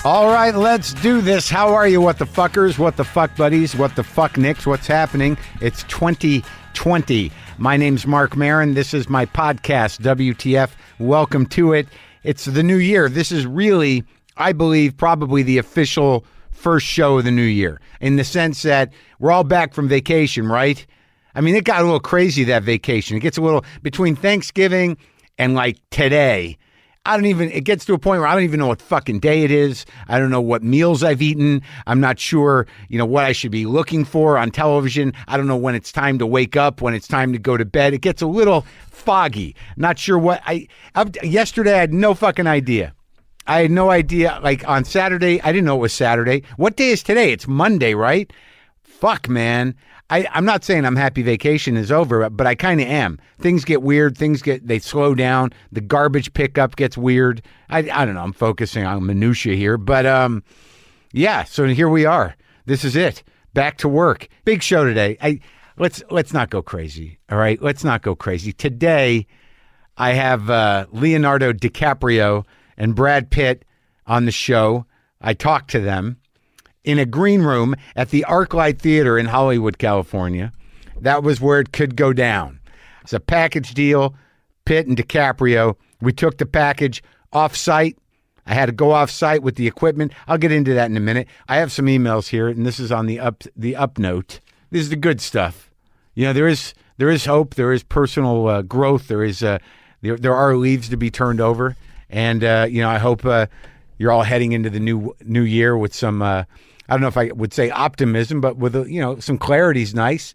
All right, let's do this. How are you, what the fuckers, what the fuck buddies, what the fuck nicks, what's happening? It's 2020. My name's Marc Maron. This is my podcast, WTF. Welcome to it. It's the new year. This is really, I believe, probably the official first show of the new year, in the sense that we're all back from vacation, right? I mean, it got a little crazy, that vacation. It gets a little, between Thanksgiving and like today, it gets to a point where I don't even know what fucking day it is. I don't know what meals I've eaten. I'm not sure, what I should be looking for on television. I don't know when it's time to wake up, when it's time to go to bed. It gets a little foggy. Not sure what yesterday I had no fucking idea. I had no idea. Like on Saturday, I didn't know it was Saturday. What day is today? It's Monday, right? Fuck, man. I'm not saying I'm happy vacation is over, but I kind of am. Things get weird. They slow down. The garbage pickup gets weird. I don't know. I'm focusing on minutia here, but yeah. So here we are. This is it. Back to work. Big show today. Let's not go crazy. All right. Let's not go crazy. Today, I have Leonardo DiCaprio and Brad Pitt on the show. I talked to them in a green room at the ArcLight Theater in Hollywood, California. That was where it could go down. It's a package deal, Pitt and DiCaprio. We took the package off-site. I had to go off-site with the equipment. I'll get into that in a minute. I have some emails here, and this is on the up note. This is the good stuff. There is hope. There is personal growth. There is there are leaves to be turned over, and I hope you're all heading into the new year with some. I don't know if I would say optimism, but with, some clarity is nice.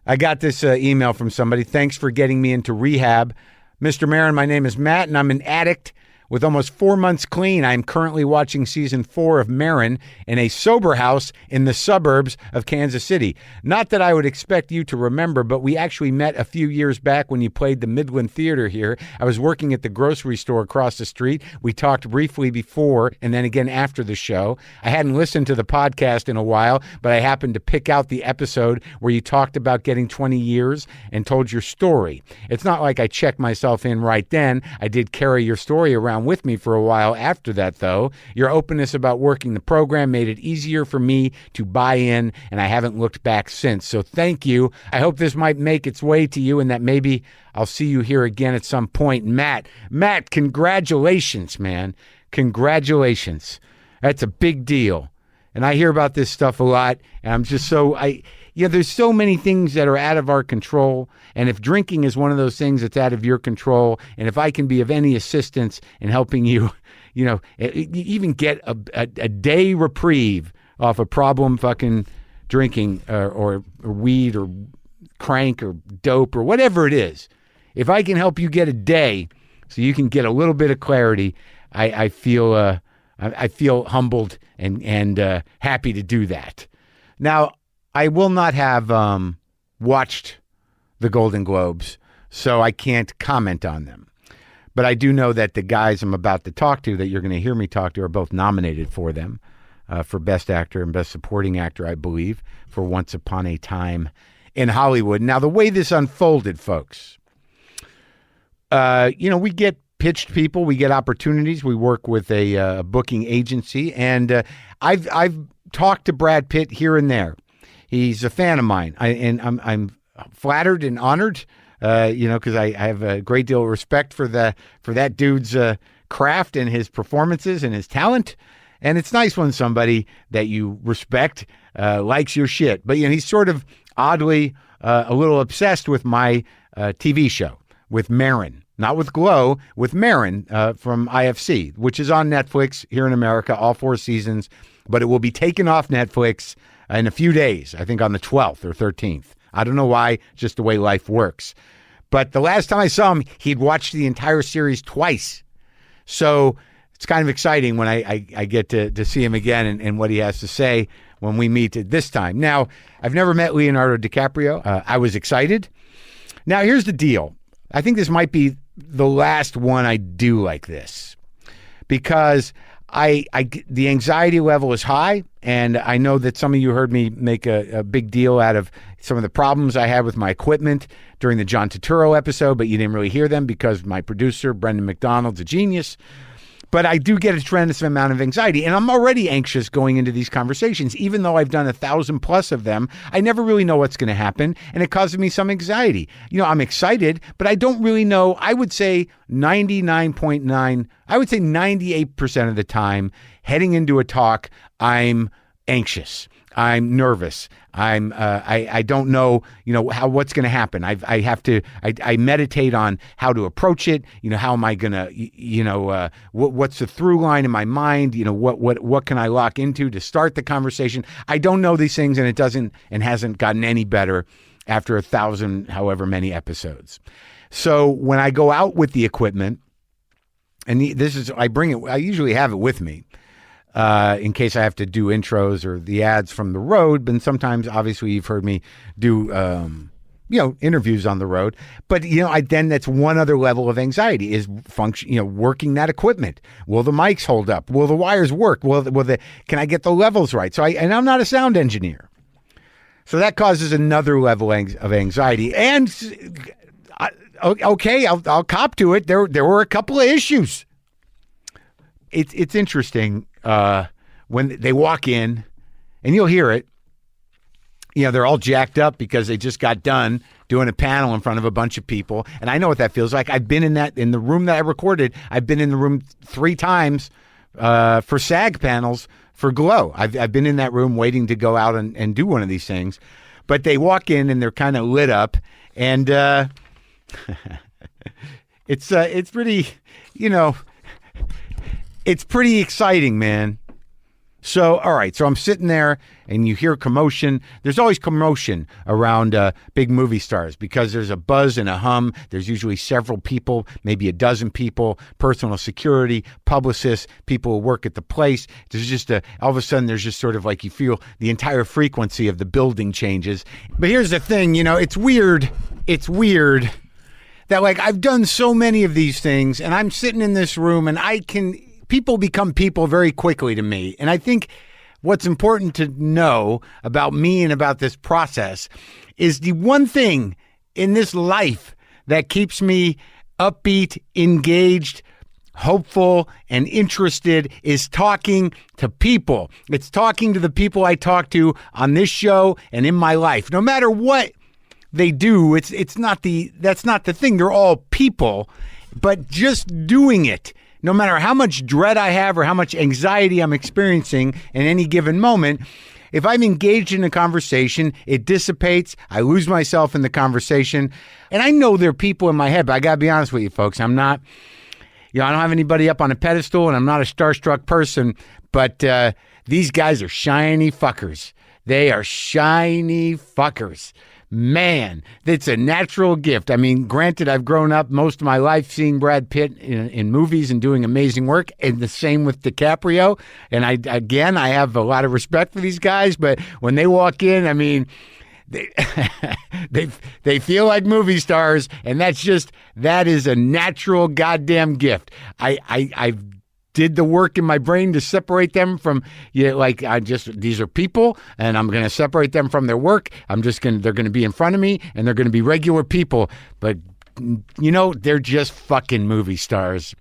I got this email from somebody. Thanks for getting me into rehab. Mr. Maron, my name is Matt, and I'm an addict with almost 4 months clean. I'm currently watching season 4 of Maron in a sober house in the suburbs of Kansas City. Not that I would expect you to remember, but we actually met a few years back when you played the Midland Theater here. I was working at the grocery store across the street. We talked briefly before and then again after the show. I hadn't listened to the podcast in a while, but I happened to pick out the episode where you talked about getting 20 years and told your story. It's not like I checked myself in right then. I did carry your story around with me for a while after that, though. Your openness about working the program made it easier for me to buy in, and I haven't looked back since. So thank you. I hope this might make its way to you and that maybe I'll see you here again at some point. Matt, congratulations, man. Congratulations. That's a big deal. And I hear about this stuff a lot, and I'm just there's so many things that are out of our control. And if drinking is one of those things that's out of your control, and if I can be of any assistance in helping you, even get a day reprieve off a problem fucking drinking or weed or crank or dope or whatever it is, if I can help you get a day so you can get a little bit of clarity, I feel humbled and happy to do that. Now, I will not have watched the Golden Globes, so I can't comment on them. But I do know that the guys I'm about to talk to, that you're going to hear me talk to, are both nominated for them, for Best Actor and Best Supporting Actor, I believe, for Once Upon a Time in Hollywood. Now, the way this unfolded, folks, we get pitched people, we get opportunities. We work with a booking agency, and I've talked to Brad Pitt here and there. He's a fan of mine, and I'm flattered and honored, because I have a great deal of respect for that dude's craft and his performances and his talent. And it's nice when somebody that you respect likes your shit. But he's sort of oddly a little obsessed with my TV show, with Maron. Not with Glow, with Maron from IFC, which is on Netflix here in America, all 4 seasons. But it will be taken off Netflix in a few days, I think on the 12th or 13th. I don't know why, just the way life works. But the last time I saw him, he'd watched the entire series twice. So it's kind of exciting when I get to see him again and what he has to say when we meet at this time. Now, I've never met Leonardo DiCaprio. I was excited. Now, here's the deal. I think this might be the last one I do like this, because the anxiety level is high, and I know that some of you heard me make a big deal out of some of the problems I had with my equipment during the John Turturro episode, but you didn't really hear them because my producer, Brendan McDonald's a genius. But I do get a tremendous amount of anxiety, and I'm already anxious going into these conversations. Even though I've done 1,000 plus of them, I never really know what's going to happen, and it causes me some anxiety. I'm excited, but I don't really know. I would say 98% of the time heading into a talk, I'm anxious. I'm nervous. I don't know, what's going to happen. I meditate on how to approach it. How am I going to, what's the through line in my mind? What can I lock into to start the conversation? I don't know these things, and it hasn't gotten any better after 1,000, however many episodes. So when I go out with the equipment, and I bring it, I usually have it with me. In case I have to do intros or the ads from the road, but sometimes obviously you've heard me do, interviews on the road, but that's one other level of anxiety is working that equipment. Will the mics hold up? Will the wires work? Can I get the levels right? And I'm not a sound engineer. So that causes another level of anxiety. And okay, I'll cop to it. There were a couple of issues. It's interesting when they walk in, and you'll hear it. They're all jacked up because they just got done doing a panel in front of a bunch of people, and I know what that feels like. I've been in the room that I recorded. I've been in the room 3 times for SAG panels for Glow. I've been in that room waiting to go out and do one of these things, but they walk in and they're kind of lit up, and it's pretty, it's pretty exciting, man. So, all right. So I'm sitting there and you hear commotion. There's always commotion around big movie stars because there's a buzz and a hum. There's usually several people, maybe a dozen people, personal security, publicists, people who work at the place. There's just all of a sudden there's just sort of like you feel the entire frequency of the building changes. But here's the thing, it's weird. It's weird that I've done so many of these things and I'm sitting in this room and people become people very quickly to me. And I think what's important to know about me and about this process is the one thing in this life that keeps me upbeat, engaged, hopeful, and interested is talking to people. It's talking to the people I talk to on this show and in my life. No matter what they do, that's not the thing. They're all people, but just doing it. No matter how much dread I have or how much anxiety I'm experiencing in any given moment, if I'm engaged in a conversation, it dissipates. I lose myself in the conversation. And I know there are people in my head, but I got to be honest with you folks. I'm not, I don't have anybody up on a pedestal and I'm not a starstruck person, but these guys are shiny fuckers. They are shiny fuckers. Man, it's a natural gift. I mean, granted, I've grown up most of my life seeing Brad Pitt in movies and doing amazing work, and the same with DiCaprio. And I have a lot of respect for these guys, but when they walk in, I mean, they feel like movie stars, and that is a natural goddamn gift. I've did the work in my brain to separate them from, these are people and I'm going to separate them from their work. They're going to be in front of me and they're going to be regular people, but they're just fucking movie stars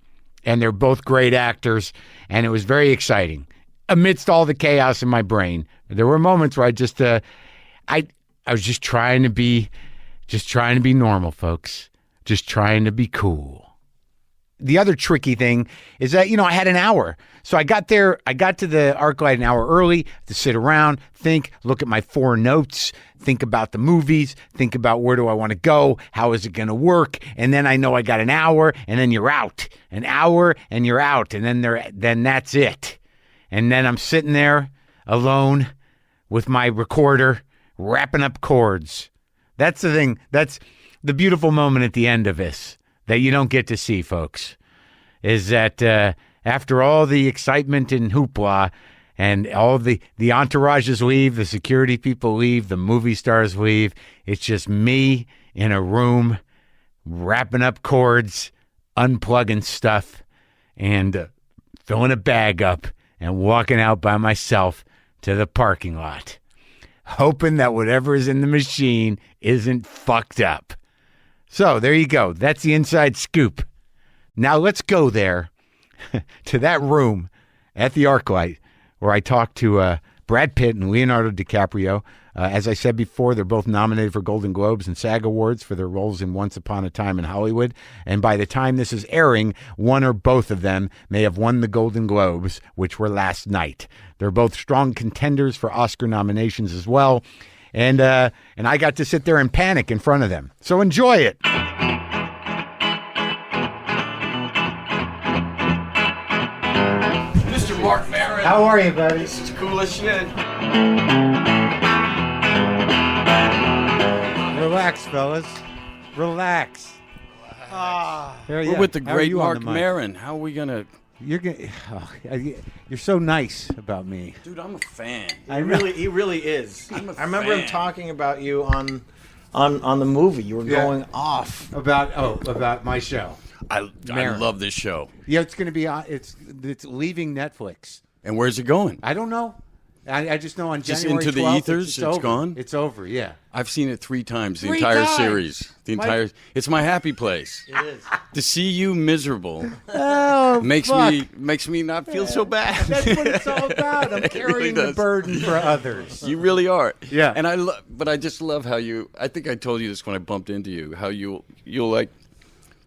and they're both great actors. And it was very exciting amidst all the chaos in my brain. There were moments where I was just trying to be normal, folks, just trying to be cool. The other tricky thing is that, I had an hour. So I got to the ArcLight an hour early to sit around, think, look at my 4 notes, think about the movies, think about where do I want to go, how is it going to work, and then I know I got an hour, and then you're out. An hour, and you're out, and then that's it. And then I'm sitting there alone with my recorder, wrapping up chords. That's the thing. That's the beautiful moment at the end of this that you don't get to see, folks, is that after all the excitement and hoopla and all the entourages leave, the security people leave, the movie stars leave, it's just me in a room wrapping up chords, unplugging stuff, and filling a bag up and walking out by myself to the parking lot, hoping that whatever is in the machine isn't fucked up. So there you go. That's the inside scoop. Now let's go there to that room at the ArcLight where I talked to Brad Pitt and Leonardo DiCaprio. As I said before, they're both nominated for Golden Globes and SAG Awards for their roles in Once Upon a Time in Hollywood. And by the time this is airing, one or both of them may have won the Golden Globes, which were last night. They're both strong contenders for Oscar nominations as well. And I got to sit there and panic in front of them. So enjoy it. Mr. Marc Maron. How are you, buddy? This is cool as shit. Relax, fellas. Relax. We're with the great Marc Maron. How are we gonna? You're so nice about me, dude. I'm a fan. He really is. I'm a I remember fan. him talking about you on the movie. You were going off about my show. I love this show. Yeah, it's going to be it's leaving Netflix. And where's it going? I don't know. I just know on Just January into the 12th, ethers. It's It's over. gone. It's over. Yeah. I've seen it 3 times. The Three entire times? series. It's my happy place. It is. To see you miserable Oh, makes fuck. me not feel so bad. That's what it's all about. I'm It carrying really the does. burden for others. You really are. Yeah. And I just love how you. I think I told you this when I bumped into you. How you'll like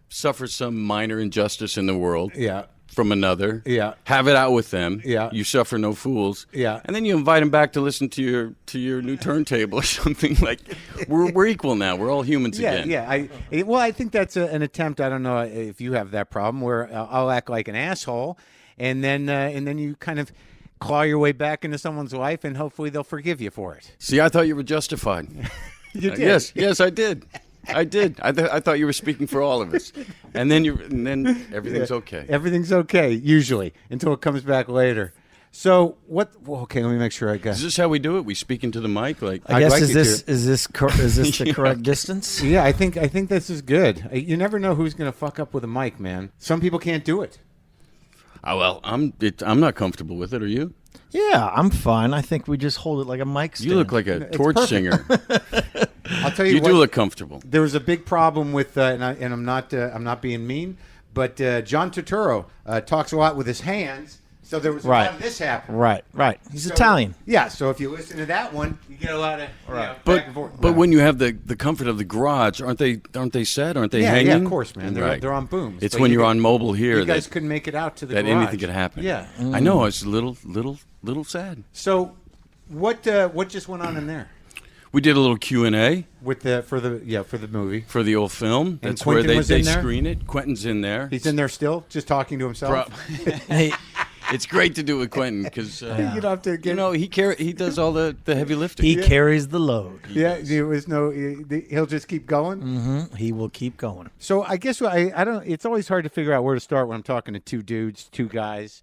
suffer some minor injustice in the world. Yeah. From another, Yeah. have it out with them. Yeah. You suffer no fools. Yeah. And then you invite them back to listen to your new turntable or something. Like we're equal now. We're all humans again. Yeah. I think that's an attempt. I don't know if you have that problem where I'll act like an asshole, and then you kind of claw your way back into someone's life, and hopefully they'll forgive you for it. See, I thought you were justified. You did. Yes, I did. I did. I thought you were speaking for all of us, and then everything's okay. Everything's okay usually until it comes back later. So what? Well, okay, let me make sure I got. Is this how we do it? We speak into the mic, like I guess like is you this to. is this the correct distance? Yeah, I think this is good. You never know who's going to fuck up with a mic, man. Some people can't do it. oh, well, I'm not comfortable with it. Are you? Yeah, I'm fine. I think we just hold it like a mic stand. You look like a torch perfect. singer. I'll tell you You what, do look comfortable. there was a big problem with, and I'm not being mean, but John Turturro talks a lot with his hands, so there was a lot of this happening. Right. He's Italian. Yeah, so if you listen to that one, you get a lot of back and forth. But when you have the comfort of the garage, aren't they set? Aren't they hanging? Yeah, of course, man. They're, Right. they're on booms. It's But when you you're could- on mobile here You guys that, couldn't make it out to the that garage. anything could happen. Yeah. I know. It's a little sad. So what just went on in there We did a little Q&A with for the movie? for the old film. That's Quentin where was they in there? screen it. Quentin's in there. He's in there still, just talking to himself. Hey, It's great to do with Quentin because You don't have to get. he does all the heavy lifting. he carries the load. Yeah, there was no. He'll just keep going. He will keep going. So I guess I don't. It's always hard to figure out where to start when I'm talking to two guys.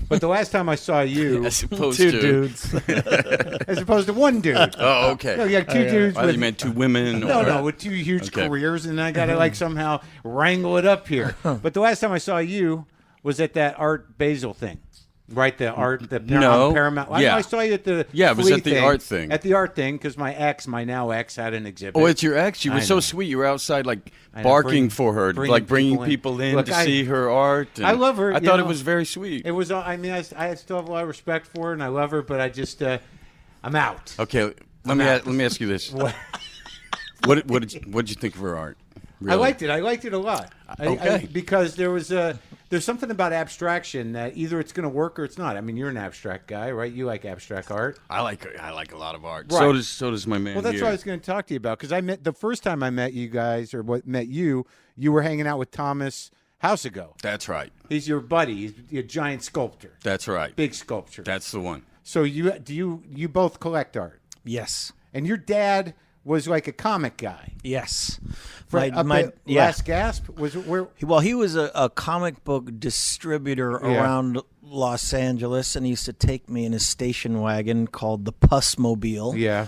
But the last time I saw you, as opposed Two to dudes. as opposed to one dude. Oh, okay. No, you have two dudes. I with, you meant 2 women. no, with 2 huge Okay. careers, and I got to like somehow wrangle it up here. But the last time I saw you was at that Art Basel thing. Right, the Paramount. Yeah. I saw you at the it was Flea at the art thing. At the art thing, because my now ex, had an exhibit. Oh, it's your ex. She I was so know. sweet. You were outside, like know, barking for her, bringing in. people in Look, to I- see her art. And I love her, I you thought know. it was very sweet. It was. I mean, I still have a lot of respect for her, and I love her, but I just, I'm out. Okay, let me ask you this. What did you think of her art? Really? I liked it. I liked it a lot. Okay. Because there's something about abstraction that either it's going to work or it's not. I mean, you're an abstract guy, right? You like abstract art. I like a lot of art. Right. So does my man. Well, that's here. what I was going to talk to you about, because the first time I met you guys, or met you were hanging out with Thomas Housego. That's right. He's your buddy. He's a giant sculptor, That's right. big sculpture. That's the one. So you both collect art, Yes. and your dad was like a comic guy. Yes. Last Gasp was where. Well, he was a comic book distributor around Los Angeles, and he used to take me in his station wagon called the Pussmobile. Yeah.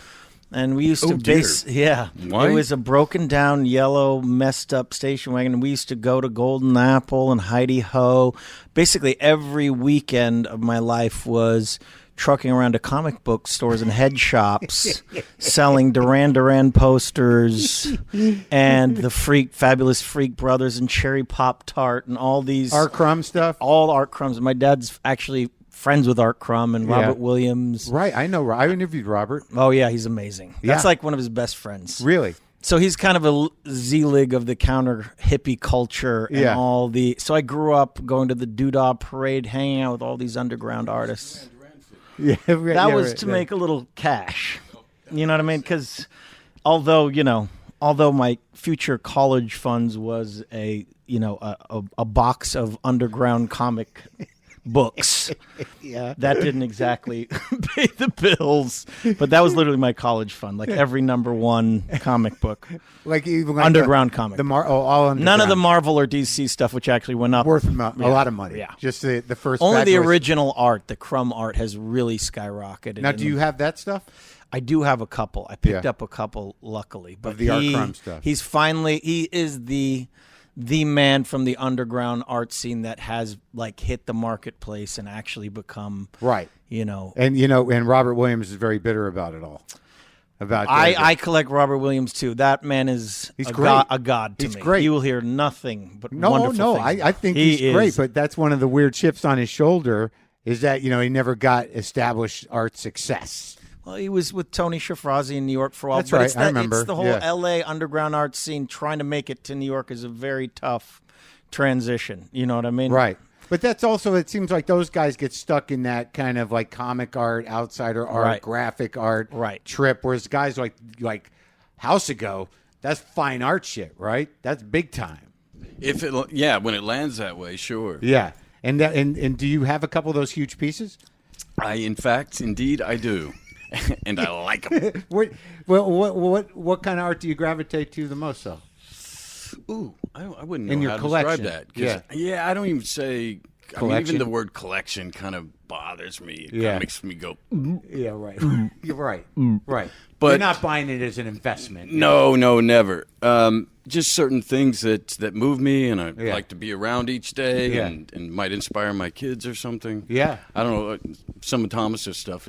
And we used to Why? It was a broken down, yellow, messed up station wagon. And we used to go to Golden Apple and Heidi Ho. Basically, every weekend of my life was trucking around to comic book stores and head shops selling Duran Duran posters and the Fabulous Freak Brothers and Cherry Pop Tart and all these Art Crumb stuff. All Art Crumbs. My dad's actually friends with Art Crumb and Robert Williams. Right, I know. I interviewed Robert. Oh yeah, he's amazing. That's like one of his best friends. Really? So he's kind of a Z-Lig of the counter hippie culture and all the. So I grew up going to the Doodah Parade, hanging out with all these underground artists. Yeah, That was to make a little cash. You know what I mean? Because although my future college funds was a box of underground comic books, that didn't exactly pay the bills. But that was literally my college fund, like every #1 comic book, like even like underground comic. All underground. None of the Marvel or DC stuff, which actually went up worth a lot of money. Yeah, just the first. Only the fabulous... original art, the Crumb art, has really skyrocketed. Now, do you have that stuff? I do have a couple. I picked up a couple, luckily. But of the Art Crumb stuff. He is the man from the underground art scene that has like hit the marketplace and actually become right. And Robert Williams is very bitter about it all. I collect Robert Williams too. That man is a god to me. He's great. You will hear nothing but wonderful things. I think he's great. But that's one of the weird chips on his shoulder is that he never got established art success. Well, he was with Tony Shafrazi in New York for a while. That's right. I remember. It's the whole L.A. underground art scene. Trying to make it to New York is a very tough transition. You know what I mean? Right. But that's also, it seems like those guys get stuck in that kind of like comic art, outsider art, graphic art trip, whereas guys like House Ago, that's fine art shit, right? That's big time. When it lands that way, sure. Yeah. And do you have a couple of those huge pieces? Indeed, I do. And I like them. What kind of art do you gravitate to the most, though? Ooh, I wouldn't know in your how collection. to describe that. Yeah, I don't even say. Collection? I mean, even the word collection kind of bothers me. It kind of makes me go. Yeah, right. You're right. Right. But you're not buying it as an investment. No, never. Just certain things that move me, and I like to be around each day, and might inspire my kids or something. Yeah. I don't know. Some of Thomas's stuff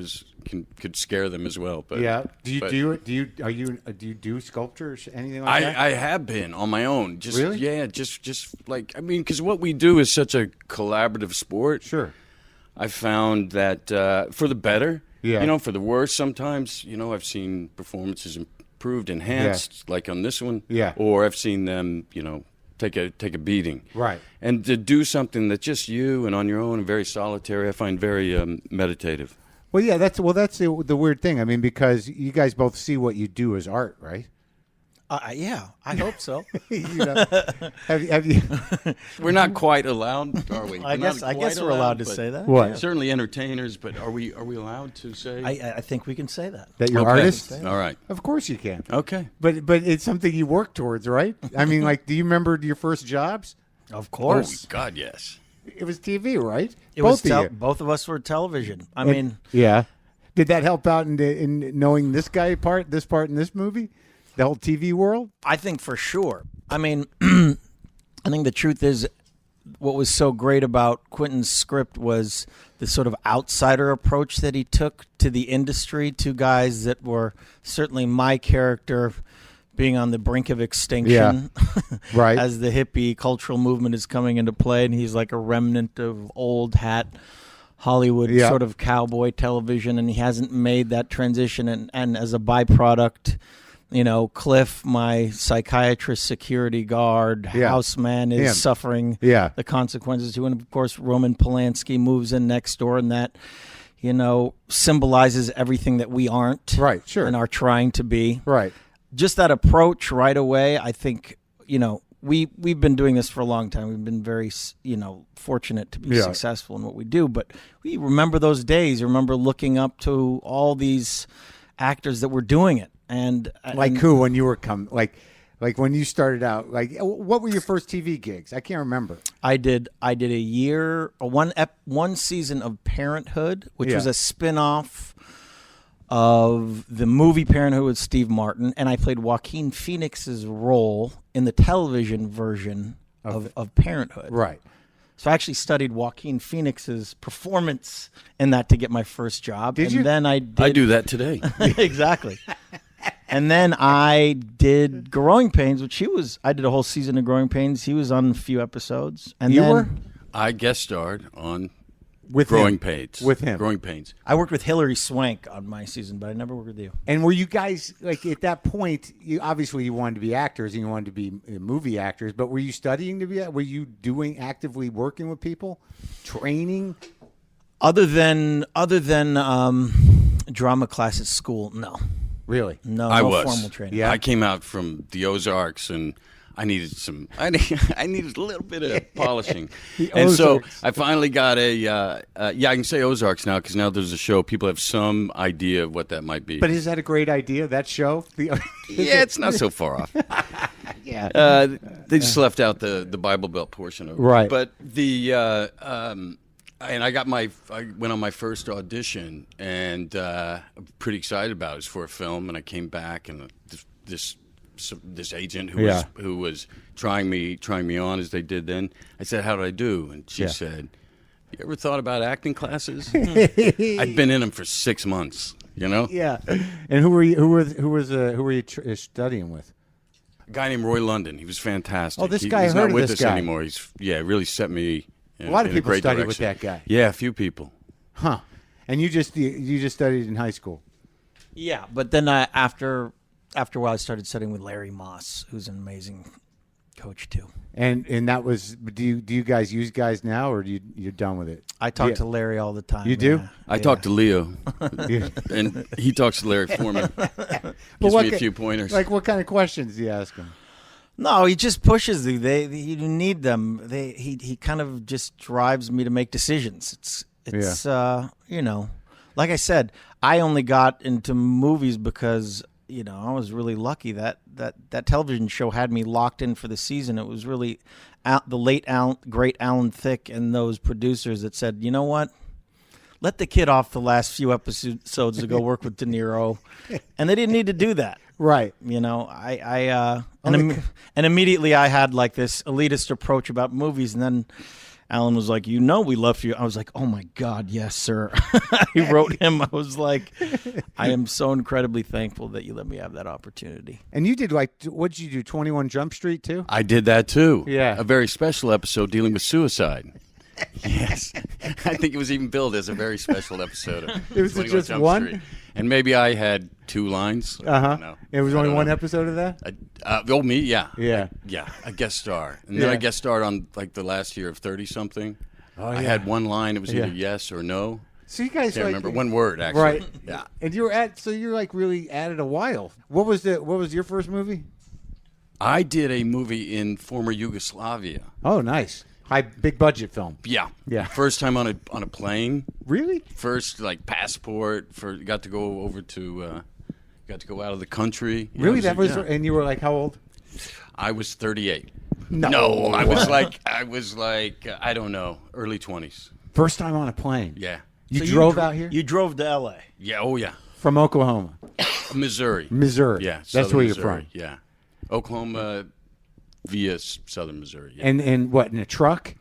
could scare them as well. But do you do sculptures, anything like that? I have been on my own. Just, really? Yeah. Just like because what we do is such a collaborative sport. Sure. I found that for the better. Yeah. For the worse sometimes. I've seen performances improved, enhanced, like on this one. Yeah. Or I've seen them, take a beating. Right. And to do something that's just you and on your own and very solitary, I find very meditative. Well, yeah, that's the weird thing. I mean, because you guys both see what you do as art, right? Yeah, I hope so. Have you? We're not quite allowed, are we? I guess we're allowed to say that. What? Certainly entertainers, but are we allowed to say? I think we can say that. That you're artists? All right. Of course you can. Okay. But it's something you work towards, right? I mean, do you remember your first jobs? Of course. Oh, God, yes. It was TV, right? Both of us were television. I mean, yeah. Did that help out in knowing this part in this movie? The whole TV world? I think for sure. I mean, I think the truth is what was so great about Quentin's script was the sort of outsider approach that he took to the industry, to guys that were certainly my character being on the brink of extinction right. as the hippie cultural movement is coming into play, and he's like a remnant of old hat Hollywood sort of cowboy television, and he hasn't made that transition, and as a byproduct, Cliff, my psychiatrist, security guard, houseman, is suffering the consequences too. And of course, Roman Polanski moves in next door, and that, symbolizes everything that we aren't, right? Sure, and are trying to be, right. Just that approach right away. I think we've been doing this for a long time. We've been very fortunate to be successful in what we do. But we remember those days. Remember looking up to all these actors that were doing it. And who, when you were like when you started out, what were your first TV gigs? I can't remember. I did one season of Parenthood, which was a spin-off of the movie Parenthood with Steve Martin, and I played Joaquin Phoenix's role in the television version of Parenthood. Right. So I actually studied Joaquin Phoenix's performance in that to get my first job. Did you? Then I do that today. Exactly. And then I did Growing Pains, which I did a whole season of Growing Pains. He was on a few episodes. And You then were? I guest starred on With Growing him. Pains. With him. Growing Pains. I worked with Hilary Swank on my season, but I never worked with you. And were you guys, like, at that point, you wanted to be actors and you wanted to be movie actors, but were you studying to be, were you actively working with people? Training? Other than drama class at school, no. Really? No, I no was. formal training. Yeah. I came out from the Ozarks and I needed I needed a little bit of polishing. And so Ozarks. I finally got I can say Ozarks now because now there's a show. People have some idea of what that might be. But is that a great idea, that show? Yeah, it's not so far off. Yeah. They just left out the Bible Belt portion of it. Right. But and I went on my first audition, and I'm pretty excited about it. It was for a film, and I came back, and this agent who was trying me on as they did then. I said, "How did I do?" And she said, "You ever thought about acting classes?" I'd been in them for 6 months. You know. Yeah. And who were you studying with? A guy named Roy London. He was fantastic. Oh, this He's guy, I not heard of with this us guy. anymore. He's really set me. A lot of in people great study direction. with that guy. Yeah, a few people. Huh. And you just studied in high school. Yeah, but then after a while, I started studying with Larry Moss, who's an amazing coach too. And that was, do you guys use guys now, or you're done with it? I talk to Larry all the time. You do? Yeah. I talk to Leo, and he talks to Larry for me. Gives me a few pointers. Like, what kind of questions do you ask him? No, he just pushes you. You need them. He kind of just drives me to make decisions. It's like I said, I only got into movies because I was really lucky that television show had me locked in for the season. It was really the great Alan Thicke and those producers that said, you know what? Let the kid off the last few episodes to go work with De Niro, and they didn't need to do that. Right. And immediately I had like this elitist approach about movies, and then Alan was like, we love you. I was like, oh my God, yes, sir. I wrote him. I was like, I am so incredibly thankful that you let me have that opportunity. And you did what did you do, 21 Jump Street too? I did that too. Yeah. A very special episode dealing with suicide. Yes. I think it was even billed as a very special episode of It was 21 just Jump one? Street. And maybe I had 2 lines. It was only one episode of that? Me, yeah. Yeah. Yeah, a guest star. And then I guest starred on like the last year of 30-something. Oh, I had one line. It was either yes or no. So you guys Can't remember. One word, actually. Right. Yeah. And you're like really at it a while. What was your first movie? I did a movie in former Yugoslavia. Oh, nice. Big budget film. Yeah. Yeah. First time on a plane. Really? First passport got to go over to got to go out of the country. Really? And you were like how old? I was 38. No. I was like I don't know, early 20s. First time on a plane. Yeah. You drove out here? You drove to L.A. Yeah, oh yeah. From Oklahoma. Missouri. That's Yeah. Southern where you're Missouri. from. Yeah. Oklahoma via southern Missouri. Yeah. And what, in a truck?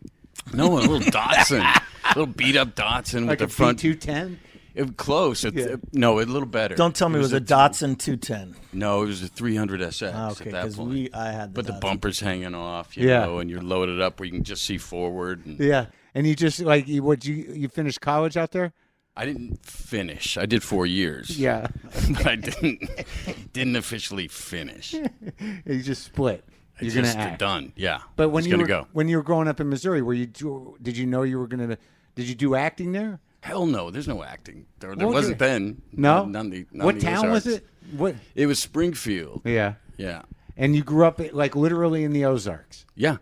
No, a little Datsun. A little beat up Datsun Like with the front. B210? It was close. No, a little better. Don't tell me it was a Datsun 210. No, it was a 300 SX Okay, at that because point. I had the But the Datsun. bumper's hanging off, you know, and you're loaded up where you can just see forward. And Yeah. And you just you finished college out there? I didn't finish. I did 4 years. Yeah. But I didn't officially finish. You just split. You're Just gonna act. done. Yeah. But when you go. when you were growing up in Missouri, did you know you were gonna? Did you do acting there? Hell no. There's no acting. There Well, wasn't then. No. None What town was it? What? It was Springfield. Yeah. Yeah. And you grew up like literally in the Ozarks. Yeah.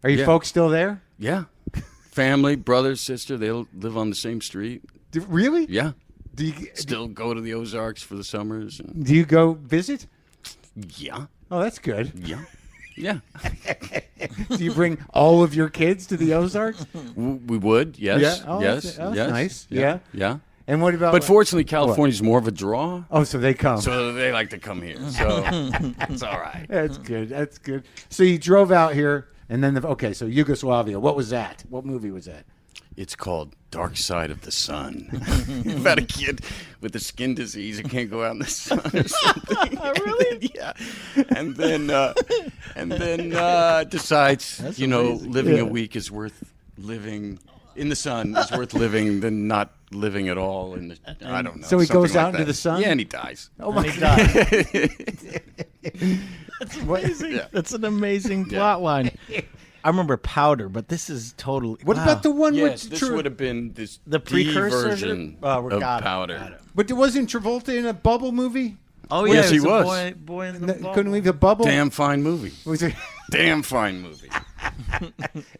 Are you Yeah. folks still there? Yeah. Family, brother, sister, they live on the same street. Really? Yeah. Do you Still go to the Ozarks for the summers. And, do you go visit? yeah. Oh, that's good. Yeah. Yeah. Do you bring all of your kids to the Ozarks? We would, yes. Yeah. Oh, yes. that's yes. nice. Yeah. Yeah. Yeah. And what about? But fortunately, California's more of a draw. Oh, so they come. So they like to come here. So it's all right. That's good. That's good. So you drove out here, and then so Yugoslavia. What was that? What movie was that? It's called Dark Side of the Sun. About a kid with a skin disease who can't go out in the sun or something. Really? Yeah. And then decides, living a week is worth living in the sun is worth living than not living at all. I don't know. So he goes out like into the sun? Yeah, and he dies. Oh my He God. That's amazing. Yeah. That's an amazing plot line. I remember Powder, but this is totally. What about the one Yes, with this would have been the precursor version of Powder. But wasn't Travolta in a bubble movie? Oh Yes, yeah, he it was. a boy in the bubble. Couldn't leave the bubble. Damn fine movie. Was it? Damn fine movie.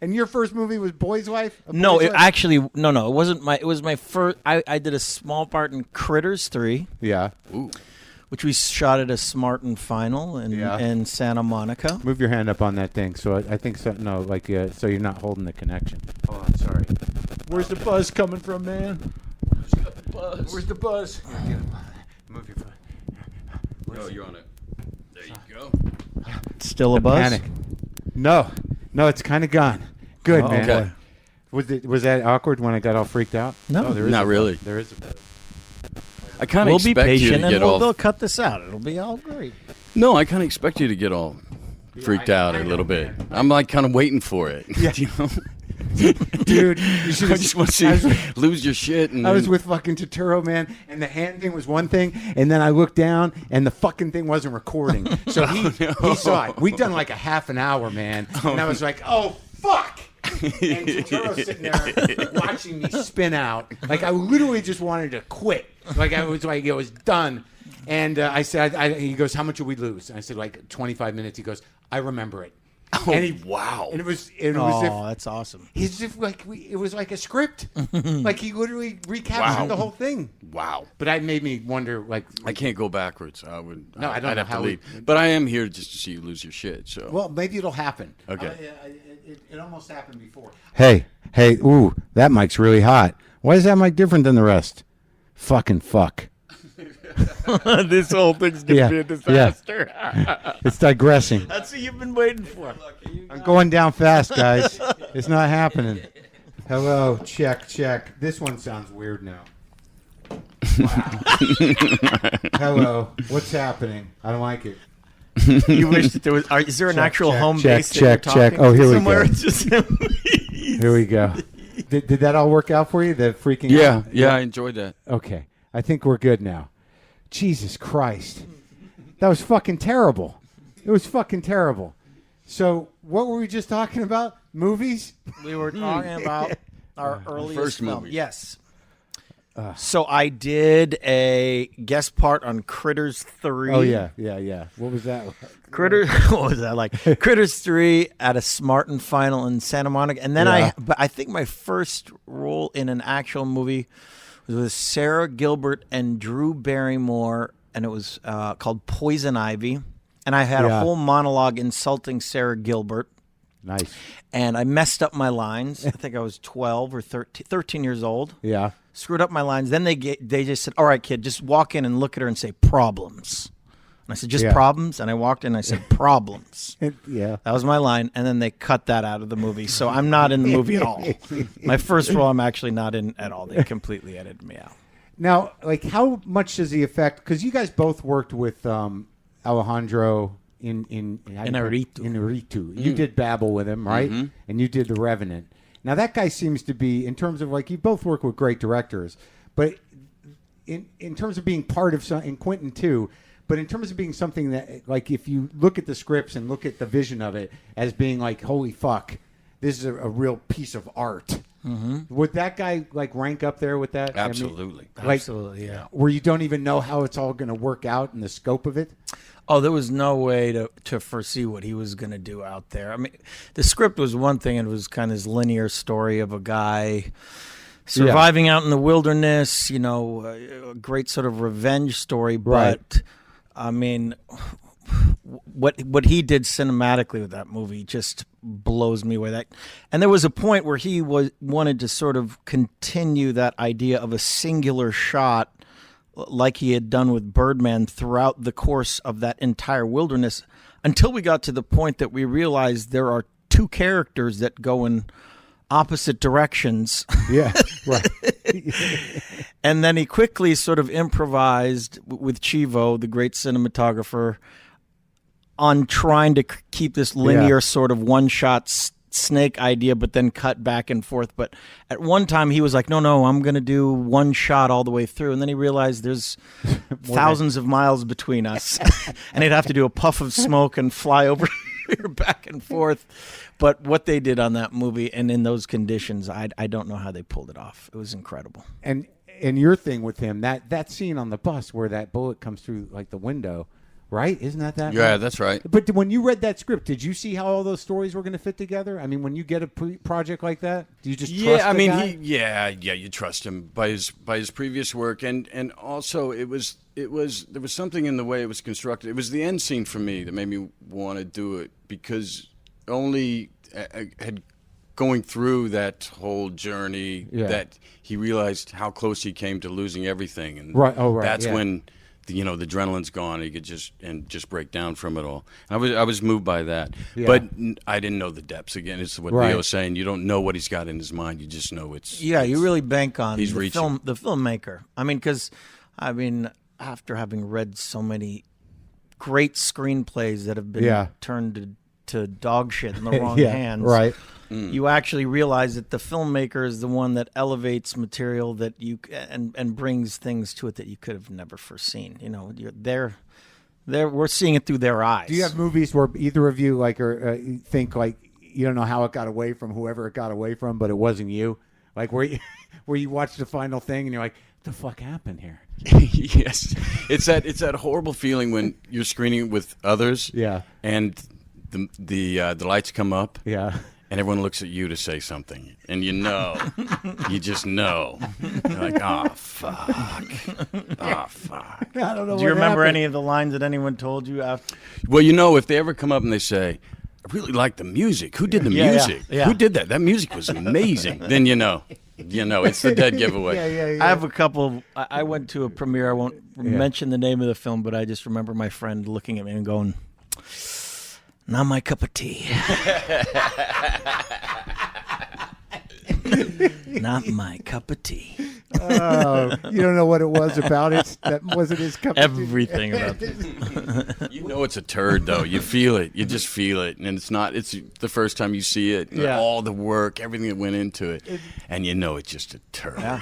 And your first movie was Boy's Wife? No, Boy's it Wife? actually no. It wasn't my. It was my first. I did a small part in Critters 3, Yeah. Ooh. which we shot at a Smartin Final in Santa Monica. Move your hand up on that thing. So I think so. No, so you're not holding the connection. Hold on. Sorry. Where's the buzz coming from, man? Where's the buzz? Move your foot. Oh, you're on it. There you go. Still a buzz. Panic. No, it's kind of gone. Good, man. Okay. Was that awkward when I got all freaked out? No. Oh, there is Not a buzz. really. There is a buzz. I kind of We'll be expect you patient to and get all. they'll cut this out. It'll be all great. No, I kind of expect you to get all freaked out a little bit. I'm like kind of waiting for it. Yeah. You know? Dude, you should I just want to see you lose your shit. And I was with fucking Turturro, man, and the hand thing was one thing, and then I looked down, and the fucking thing wasn't recording. So he saw it. We'd done like a half an hour, man, and I was like, oh, fuck! And Turturro's sitting there watching me spin out. Like, I literally just wanted to quit. Like, I was like, it was done. And I said, he goes, how much did we lose? And I said, like, 25 minutes. He goes, I remember it. Oh, And wow. And it was That's awesome. It's just like it was like a script. Like he literally recaptured Wow. the whole thing. Wow. But that made me wonder, like, I can't go backwards. I would. No, I don't I'd know have how to we- leave. But I am here just to see you lose your shit. So. well, maybe it'll happen. Okay. It almost happened before. Hey, ooh, that mic's really hot. Why is that mic different than the rest? Fucking fuck. This whole thing's gonna Yeah, be a disaster. It's digressing. That's what you've been waiting for. I'm going down fast, guys. It's not happening. Hello, check. This one sounds weird now. Wow. Hello, what's happening? I don't like it. You wish that there was. Is there an actual home base? that you're check. talking Oh, here we somewhere? go. It's just Here we go. Did that all work out for you? The freaking out? Yeah, I enjoyed that. Okay. I think we're good now. Jesus Christ. That was fucking terrible. It was fucking terrible. So, what were we just talking about? Movies? We were talking about our earliest first film. movie. Yes. So I did a guest part on Critters 3. Oh, yeah. What was that? Critters. What was that like? Critters 3 at a Smartin Final in Santa Monica, and then Yeah. but I think my first role in an actual movie was with Sarah Gilbert and Drew Barrymore, and it was called Poison Ivy, and I had a whole monologue insulting Sarah Gilbert. Nice. And I messed up my lines. I think I was 12 or 13 years old. Yeah. Screwed up my lines. Then they just said, all right, kid, just walk in and look at her and say problems. And I said, just problems? And I walked in and I said, problems. Yeah. That was my line. And then they cut that out of the movie. So I'm not in the movie at all. My first role, I'm actually not in at all. They completely edited me out. Now, like, how much does the effect? Because you guys both worked with Alejandro in Inarritu. You did Babel with him, right? Mm-hmm. And you did The Revenant. Now, that guy seems to be, in terms of, like, you both work with great directors, but in terms of being part of some, in Quentin too, but in terms of being something that, like, if you look at the scripts and look at the vision of it as being like, holy fuck, this is a real piece of art. Mm-hmm. Would that guy, like, rank up there with that? Absolutely. I mean, like, Absolutely, yeah. where you don't even know how it's all going to work out in the scope of it? Oh, there was no way to foresee what he was going to do out there. I mean, the script was one thing. It was kind of his linear story of a guy surviving out in the wilderness, you know, a great sort of revenge story. But, I mean, what he did cinematically with that movie just blows me away. And there was a point where he wanted to sort of continue that idea of a singular shot, like he had done with Birdman, throughout the course of that entire wilderness, until we got to the point that we realized there are two characters that go in opposite directions. Yeah, right. And then he quickly sort of improvised with Chivo, the great cinematographer, on trying to keep this linear sort of one-shot snake idea, but then cut back and forth. But at one time he was like, no, I'm going to do one shot all the way through. And then he realized there's thousands of miles between us. And he'd have to do a puff of smoke and fly over back and forth. But what they did on that movie and in those conditions, I don't know how they pulled it off. It was incredible. And your thing with him, that scene on the bus where that bullet comes through like the window, right? Isn't that? Yeah, right? that's right. But when you read that script, did you see how all those stories were going to fit together? I mean, when you get a project like that, do you just trust the guy? You trust him by his previous work, and also there was something in the way it was constructed. It was the end scene for me that made me want to do it, because only had going through that whole journey that he realized how close he came to losing everything, and that's when the adrenaline's gone. He could just break down from it all. And I was moved by that, but I didn't know the depths. Again, it's what Leo's saying. You don't know what he's got in his mind. You just know it's you really bank on the reaching. the filmmaker. After having read so many great screenplays that have been turned to dog shit in the wrong hands, right? You actually realize that the filmmaker is the one that elevates material that and brings things to it that you could have never foreseen. We're seeing it through their eyes. Do you have movies where either of you think like you don't know how it got away from whoever it got away from, but it wasn't you? Like where you watch the final thing and you're like, what the fuck happened here? Yes, it's that horrible feeling when you're screening it with others. Yeah, and the lights come up. Yeah. And everyone looks at you to say something, and you just know. You're like, oh fuck. I don't know. Do you remember any of the lines that anyone told you after? Well, if they ever come up and they say, I really like the music. Who did the music? Yeah. Who did that? That music was amazing. Then you know it's the dead giveaway. Yeah. I have a couple. I went to a premiere. I won't mention the name of the film, but I just remember my friend looking at me and going, not my cup of tea. Not my cup of tea. Oh, you don't know what it was about it? That wasn't his cup of tea? Everything about it. You know it's a turd, though. You feel it. You just feel it. And it's the first time you see it. All the work, everything that went into it. And you know it's just a turd. Yeah.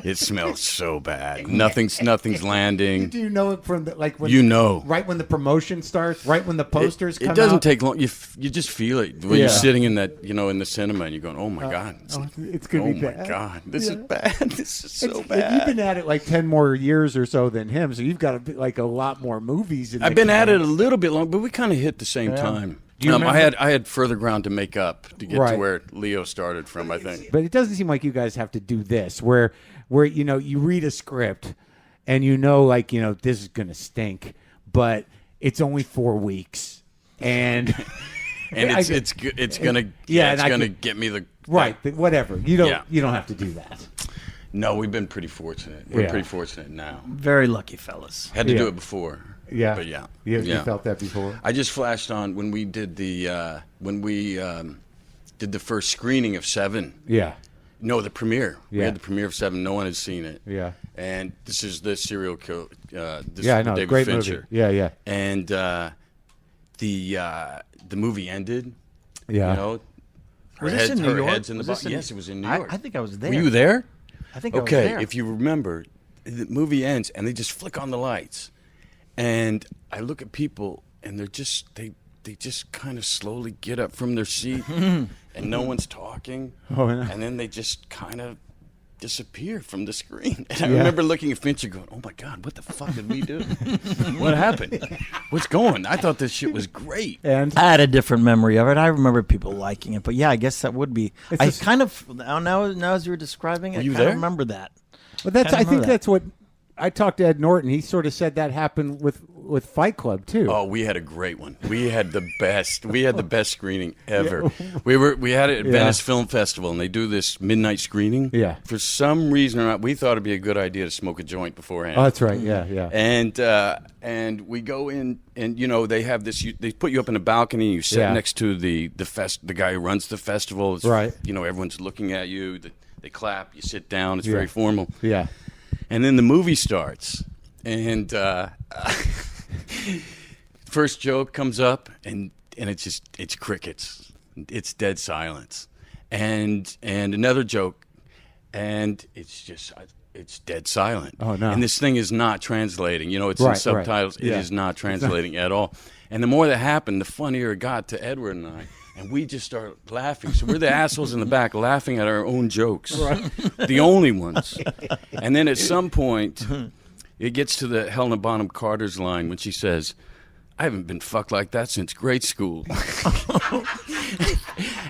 It smells so bad. Nothing's landing. Do you know it from right when the promotion starts, right when the posters come out? It doesn't take long. You just feel it when you're sitting in that in the cinema and you're going, oh my god, it's gonna be bad. Oh my god, this is bad. This is so bad. You've been at it like 10 more years or so than him, so you've got a lot more movies. I've been at it a little bit long, but we kind of hit the same time. I had further ground to make up to get to where Leo started from, I think. But it doesn't seem like you guys have to do this, where you read a script and this is gonna stink, but it's only 4 weeks, and it's gonna get me the whatever. You don't have to do that. No, we've been pretty fortunate. We're pretty fortunate now. Very lucky fellas. Had to do it before. Yeah, but you felt that before. I just flashed on when we did the first screening of Seven. Yeah. No, the premiere. We had the premiere of Seven. No one had seen it. Yeah. And this is the serial killer. David great Fincher. Movie. Yeah. And the movie ended. Yeah. Was this in New York? Heads in the box. Yes, it was in New York. I think I was there. Were you there? I think I was there. Okay, if you remember, the movie ends and they just flick on the lights. And I look at people, and they just kind of slowly get up from their seat, and no one's talking, and then they just kind of disappear from the screen. And I remember looking at Fincher going, oh my God, what the fuck did we do? What happened? What's going? I thought this shit was great. And I had a different memory of it. I remember people liking it, but I guess that would be. Now as you were describing it, I remember that. But I think that's what I talked to Ed Norton. He sort of said that happened with Fight Club too. Oh, we had a great one. We had the best. We had the best screening ever. We had it at Venice Film Festival, and they do this midnight screening. Yeah. For some reason or not, we thought it'd be a good idea to smoke a joint beforehand. Oh, that's right. Yeah. And we go in, and they have this. They put you up in a balcony. You sit next to the guy who runs the festival. It's, right. Everyone's looking at you. They clap. You sit down. It's very formal. Yeah. And then the movie starts, and first joke comes up, and it's crickets. It's dead silence. And another joke, and it's dead silent. Oh, no. And this thing is not translating. It's in subtitles. Right. Yeah. It is not translating at all. And the more that happened, the funnier it got to Edward and I. And we just started laughing. So we're the assholes in the back laughing at our own jokes. Right. The only ones. And then at some point, it gets to the Helena Bonham Carter's line when she says, I haven't been fucked like that since grade school.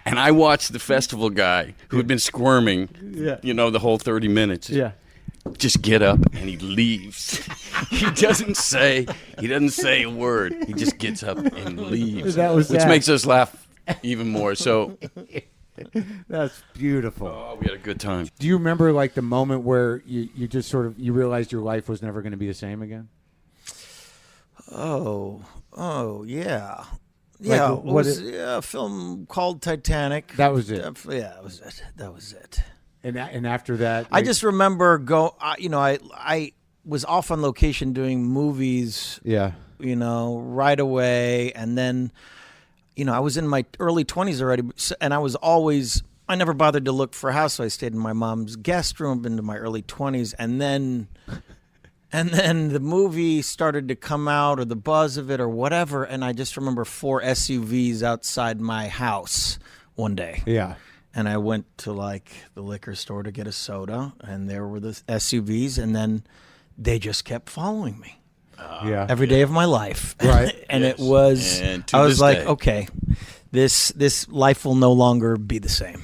And I watched the festival guy who had been squirming, the whole 30 minutes. Yeah. Just get up and he leaves. He doesn't say a word. He just gets up and leaves. Which makes us laugh even more. So that's beautiful. Oh, we had a good time. Do you remember like the moment where you just sort of you realized your life was never going to be the same again? Oh yeah. Yeah, it was a film called Titanic. That was it. That was it. And after that, I just remember I was off on location doing movies. Yeah. Right away, and then, I was in my early 20s already, and I never bothered to look for a house, so I stayed in my mom's guest room into my early 20s, and then the movie started to come out, or the buzz of it, or whatever, and I just remember 4 SUVs outside my house one day. Yeah. And I went to the liquor store to get a soda, and there were the SUVs, and then they just kept following me. Every day of my life. Right. And it was, I was like, okay, this life will no longer be the same.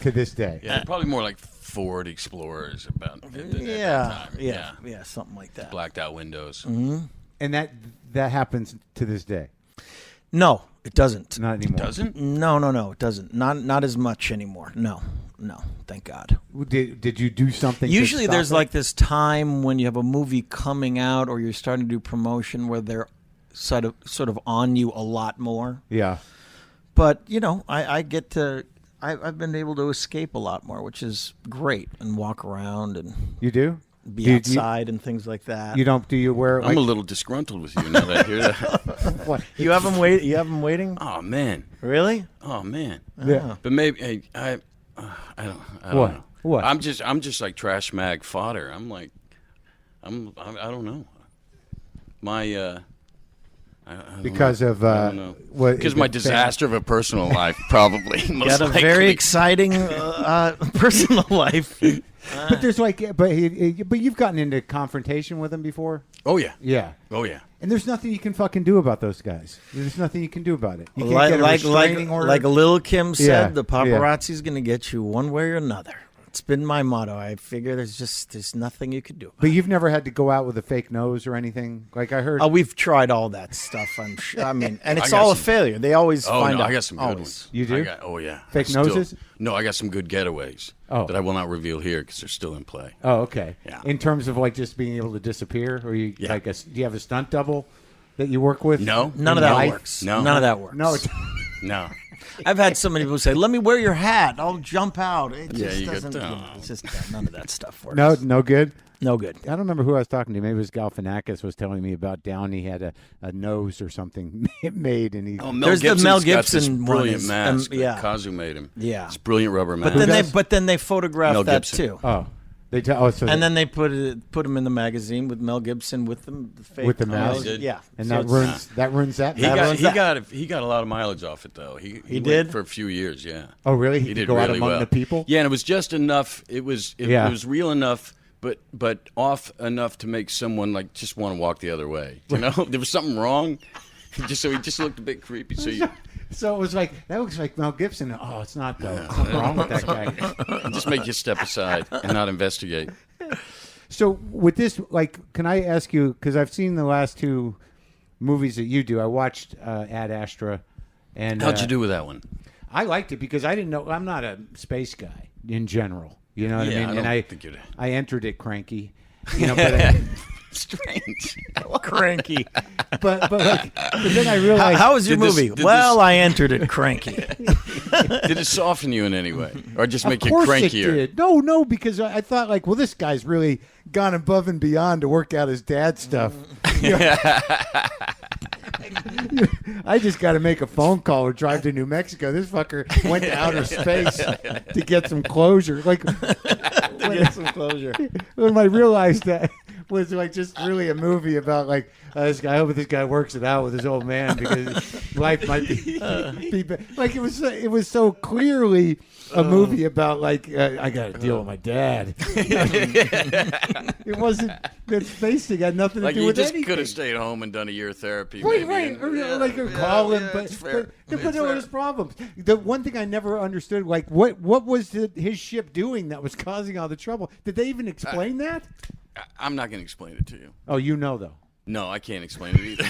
To this day. Yeah, probably more like Ford Explorers about at that time. Yeah, something like that. Blacked out windows. Mm-hmm. And that happens to this day. No, it doesn't. Not anymore. It doesn't? No, it doesn't. Not as much anymore. No, thank God. Did you do something? Usually there's like this time when you have a movie coming out or you're starting to do promotion where they're sort of on you a lot more. Yeah. But, I've been able to escape a lot more, which is great, and walk around and you do be outside and things like that. You don't? Do you wear? I'm a little disgruntled with you now that I hear that. What? You have them wait? You have them waiting? Oh man. Really? Oh man. Yeah. But maybe I don't know. What? I'm just like trash mag fodder. I don't know. My because of because my disaster of a personal life probably. Got a very exciting personal life. But there's but you've gotten into confrontation with him before. Oh yeah. Yeah. Oh yeah. And there's nothing you can fucking do about those guys. There's nothing you can do about it. You can't get a restraining order. Like Lil' Kim said, the paparazzi's going to get you one way or another. It's been my motto. I figure there's nothing you could do. But you've never had to go out with a fake nose or anything? Like I heard. Oh, we've tried all that stuff. And it's all a failure. They always find out. I got some good ones. You do? Fake noses? No, I got some good getaways that I will not reveal here because they're still in play. Oh, okay. Yeah. In terms of just being able to disappear, or do you have a stunt double that you work with? No, none of that works. No, none of that works. No. I've had so many people say, "Let me wear your hat. I'll jump out." It just you doesn't. got It's just none of that stuff works. No good. No good. I don't remember who I was talking to. Maybe it was Galifianakis was telling me about Downey had a nose or something made, and he. Oh, There's the Mel Gibson got this brilliant mask. yeah, Kazu made him. Yeah, it's brilliant rubber mask. But then they photographed Mel that Gibson. too. Oh. Then they put him in the magazine with Mel Gibson with the fake with the mask. Yeah, and that ruins that. He got a lot of mileage off it though. He did for a few years. Yeah. Oh really? He did go really out among well. the people. Yeah, and it was just enough. It was real enough, but off enough to make someone just want to walk the other way. You know, there was something wrong. He just looked a bit creepy. So it was that looks like Mel Gibson. Oh, it's not though. Something wrong with that guy. Just make you step aside and not investigate. So with this, like, can I ask you, because I've seen the last two movies that you do. I watched Ad Astra. And how'd you do with that one? I liked it because I didn't know. I'm not a space guy in general. You know what I mean? I entered it cranky. You know, but strange. Cranky. But then I realized. How was your movie? I entered it cranky. Did it soften you in any way, or just make you crankier? crankier? It did. No, because I thought like, well, this guy's really gone above and beyond to work out his dad stuff. You know? I just got to make a phone call or drive to New Mexico. This fucker went to outer space to get some closure. Like, when I realized that was like just really a movie about like this guy. I hope this guy works it out with his old man because life might be like it was so clearly a movie about like I got to deal with my dad. It wasn't that space thing had nothing to do with anything. Like you just could have stayed home and done a year of therapy, right? Or call him, but there was problems. The one thing I never understood, like what was his ship doing that was causing all the trouble? Did they even explain that? I'm not going to explain it to you. Oh, you know though. No, I can't explain it either.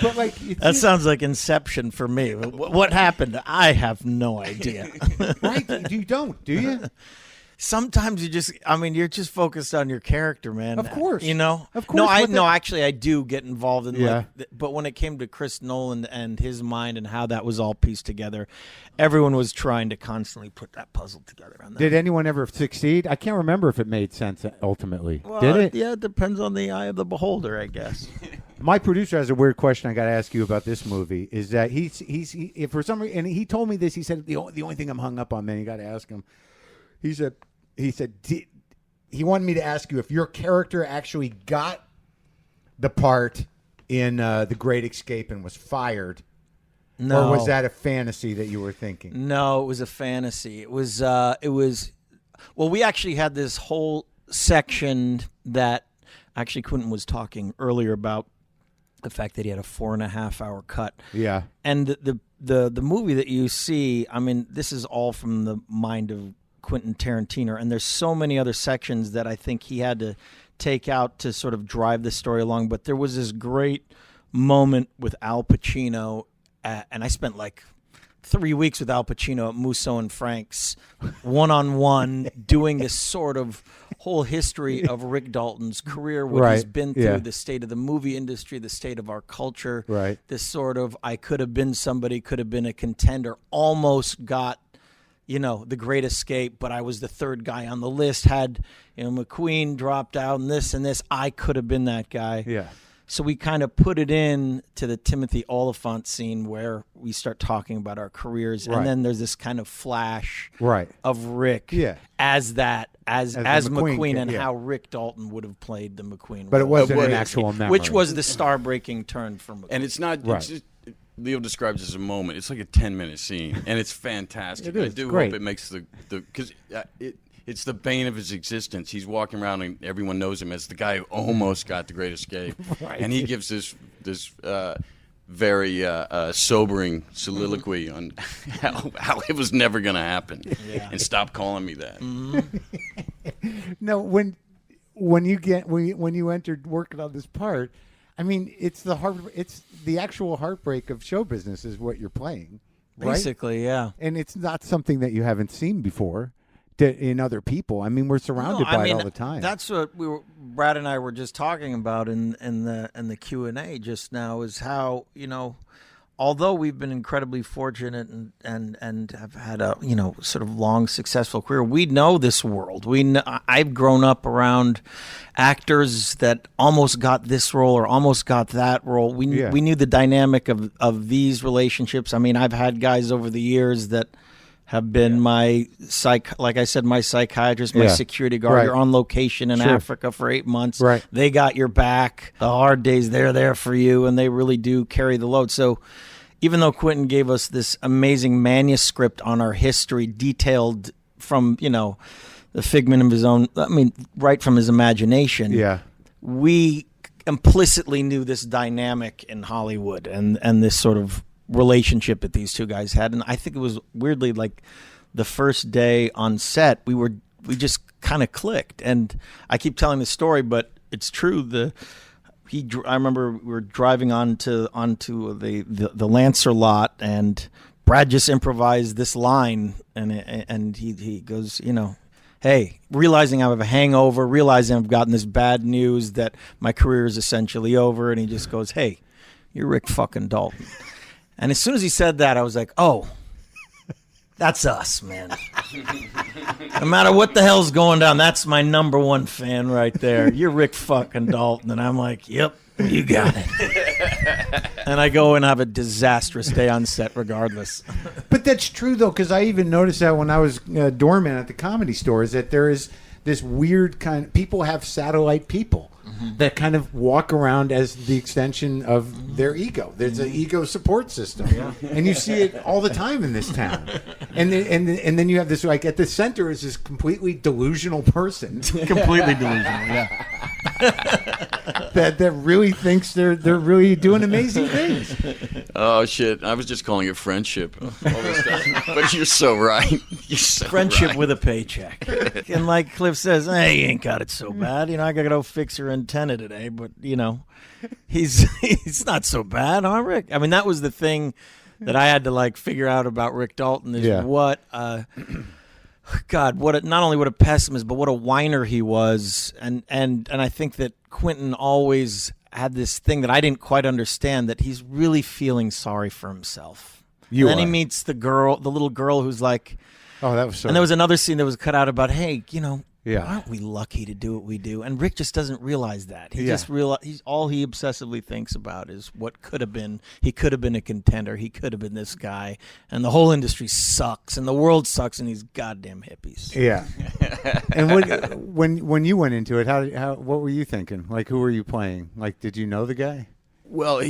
But like that sounds like Inception for me. What happened? I have no idea. Right? You don't, do you? Sometimes you're just focused on your character, man. Of course. You know? Of course. Actually, I do get involved in but when it came to Chris Nolan and his mind and how that was all pieced together, everyone was trying to constantly put that puzzle together. On that. Did anyone ever succeed? I can't remember if it made sense ultimately. Did it? Yeah, it depends on the eye of the beholder, I guess. My producer has a weird question I got to ask you about this movie. Is that he's if for some reason, and he told me this. He said the only thing I'm hung up on, man, you got to ask him. He said he wanted me to ask you if your character actually got the part in The Great Escape and was fired. No. Or was that a fantasy that you were thinking? No, it was a fantasy. It was well, we actually had this whole section that actually Quentin was talking earlier about the fact that he had a 4.5 hour cut. Yeah. And the movie that you see, I mean, this is all from the mind of Quentin Tarantino, and there's so many other sections that I think he had to take out to sort of drive the story along. But there was this great moment with Al Pacino, and I spent like 3 weeks with Al Pacino at Musso and Frank's one-on-one doing this sort of whole history of Rick Dalton's career, what he's been through, the state of the movie industry, the state of our culture, this sort of I could have been somebody, could have been a contender, almost got The Great Escape, but I was the third guy on the list, had, McQueen dropped out and this, I could have been that guy. Yeah. So we kind of put it in to the Timothy Oliphant scene where we start talking about our careers, and then there's this kind of flash of Rick as McQueen and how Rick Dalton would have played the McQueen but role. It wasn't an actual memory. Which was the star-breaking turn for McQueen. And it's not... It's just, Leo describes it as a moment. It's like a 10-minute scene, and it's fantastic. It is. I do Great. hope it makes the because it's the bane of his existence. He's walking around and everyone knows him as the guy who almost got The Great Escape, and he gives this very sobering soliloquy on how it was never going to happen. And stop calling me that. No, when you entered working on this part, I mean, it's the actual heartbreak of show business is what you're playing, right? Basically, yeah. And it's not something that you haven't seen before in other people. I mean, we're surrounded by it all the time. That's what Brad and I were just talking about in the Q&A just now, is how, although we've been incredibly fortunate and have had a sort of long successful career, we know this world. I've grown up around actors that almost got this role or almost got that role. We knew the dynamic of these relationships. I mean, I've had guys over the years that have been my psychiatrist, my security guard. You're on location in Africa for 8 months. Right. They got your back. The hard days, they're there for you, and they really do carry the load. So even though Quentin gave us this amazing manuscript on our history, detailed from, the figment of his own, right from his imagination, we implicitly knew this dynamic in Hollywood and this sort of relationship that these two guys had. And I think it was weirdly like the first day on set, we were we just kind of clicked. And I keep telling the story, but it's true. I remember we were driving onto the Lancer lot, and Brad just improvised this line, and he goes, hey, realizing I have a hangover, realizing I've gotten this bad news that my career is essentially over, and he just goes, hey, you're Rick fucking Dalton. And as soon as he said that, I was like, oh, that's us, man. No matter what the hell's going down, that's my number one fan right there. You're Rick fucking Dalton. And I'm like, yep, you got it. And I go and have a disastrous day on set regardless. But that's true, though, because I even noticed that when I was doorman at the Comedy Store, is that there is this weird kind of, people have satellite people that kind of walk around as the extension of their ego. There's an ego support system, and you see it all the time in this town. And then you have this, like, at the center is this completely delusional person, Completely delusional, yeah. that really thinks they're really doing amazing things. Oh shit! I was just calling it friendship. All this stuff. But you're so right. You're so Friendship right. with a paycheck. And like Cliff says, hey, you ain't got it so bad. I got to go fix your antenna today, but he's not so bad, huh, Rick? I mean, that was the thing that I had to like figure out about Rick Dalton is what God, not only what a pessimist, but what a whiner he was. And I think that Quentin always had this thing that I didn't quite understand, that he's really feeling sorry for himself. And then he meets the little girl who's like, oh, that was so. And there was another scene that was cut out about, hey, aren't we lucky to do what we do? And Rick just doesn't realize that. He just all he obsessively thinks about is what could have been. He could have been a contender. He could have been this guy. And the whole industry sucks, and the world sucks, and these goddamn hippies. Yeah. And when you went into it, what were you thinking? Like, who were you playing? Like, did you know the guy? Well,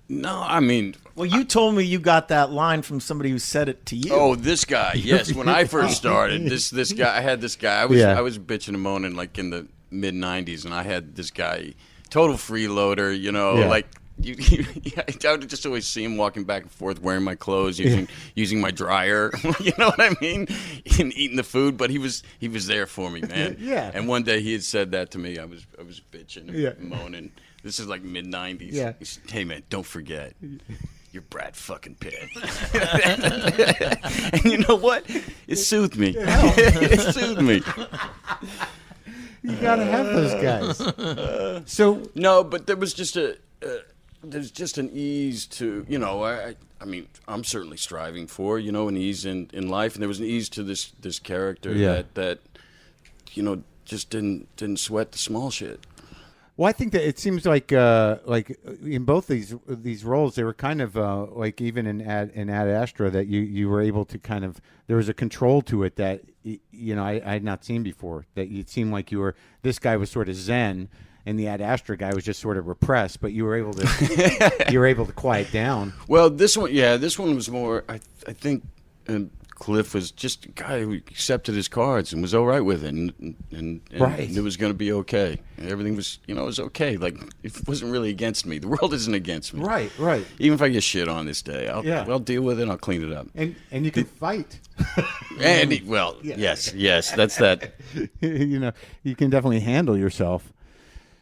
no, I mean... Well, you told me you got that line from somebody who said it to you. Oh, this guy, yes. When I first started, this guy, I had this guy. I was bitching and moaning like in the mid-'90s, and I had this guy, total freeloader, like... I would just always see him walking back and forth wearing my clothes, using my dryer, you know what I mean, and eating the food. But he was there for me, man. Yeah. And one day he had said that to me. I was bitching and moaning. This is like mid-'90s. Yeah. He said, hey man, don't forget, you're Brad fucking Pitt. And you know what? It soothed me. It soothed me. You gotta have those guys. So no, but there was just there's just an ease to, I mean, I'm certainly striving for, an ease in life, and there was an ease to this character that just didn't sweat the small shit. Well, I think that it seems like in both these roles, they were kind of like even in Ad Astra, that you were able to kind of, there was a control to it that I had not seen before. That it seemed like this guy was sort of zen, and the Ad Astra guy was just sort of repressed, but you were able to quiet down. Well, this one was more. I think Cliff was just a guy who accepted his cards and was all right with it, and right. It was going to be okay. And everything was, it was okay. Like, it wasn't really against me. The world isn't against me. Right. Even if I get shit on this day, I'll deal with it. I'll clean it up. And you can fight. Yes, that's that. You can definitely handle yourself.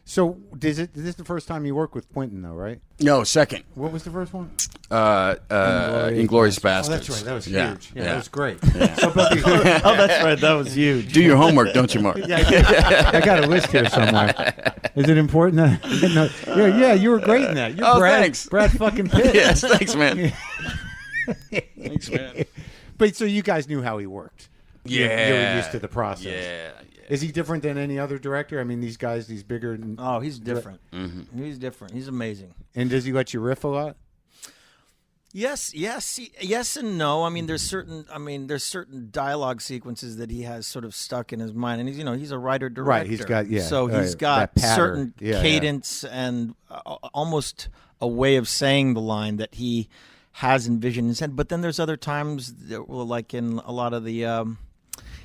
So, this is the first time you work with Quentin, though, right? No, second. What was the first one? Inglourious Basterds. Oh, that's right. That was huge. Yeah, that was great. Yeah. So, that's right. That was huge. Do your homework, don't you, Mark? I got a list here somewhere. Is it important? No. Yeah, you were great in that. You're Brad, thanks. Brad fucking Pitt. Yes, thanks, man. Thanks, man. But so you guys knew how he worked. Yeah. You were used to the process. Yeah. Is he different than any other director? I mean, these guys, these bigger. Oh, he's different. Mm-hmm. He's different. He's amazing. And does he let you riff a lot? Yes, and no. I mean, there's certain dialogue sequences that he has sort of stuck in his mind, and he's a writer director. Right. He's got So he's got certain cadence and almost a way of saying the line that he has envisioned in his head. But then there's other times, like in a lot of the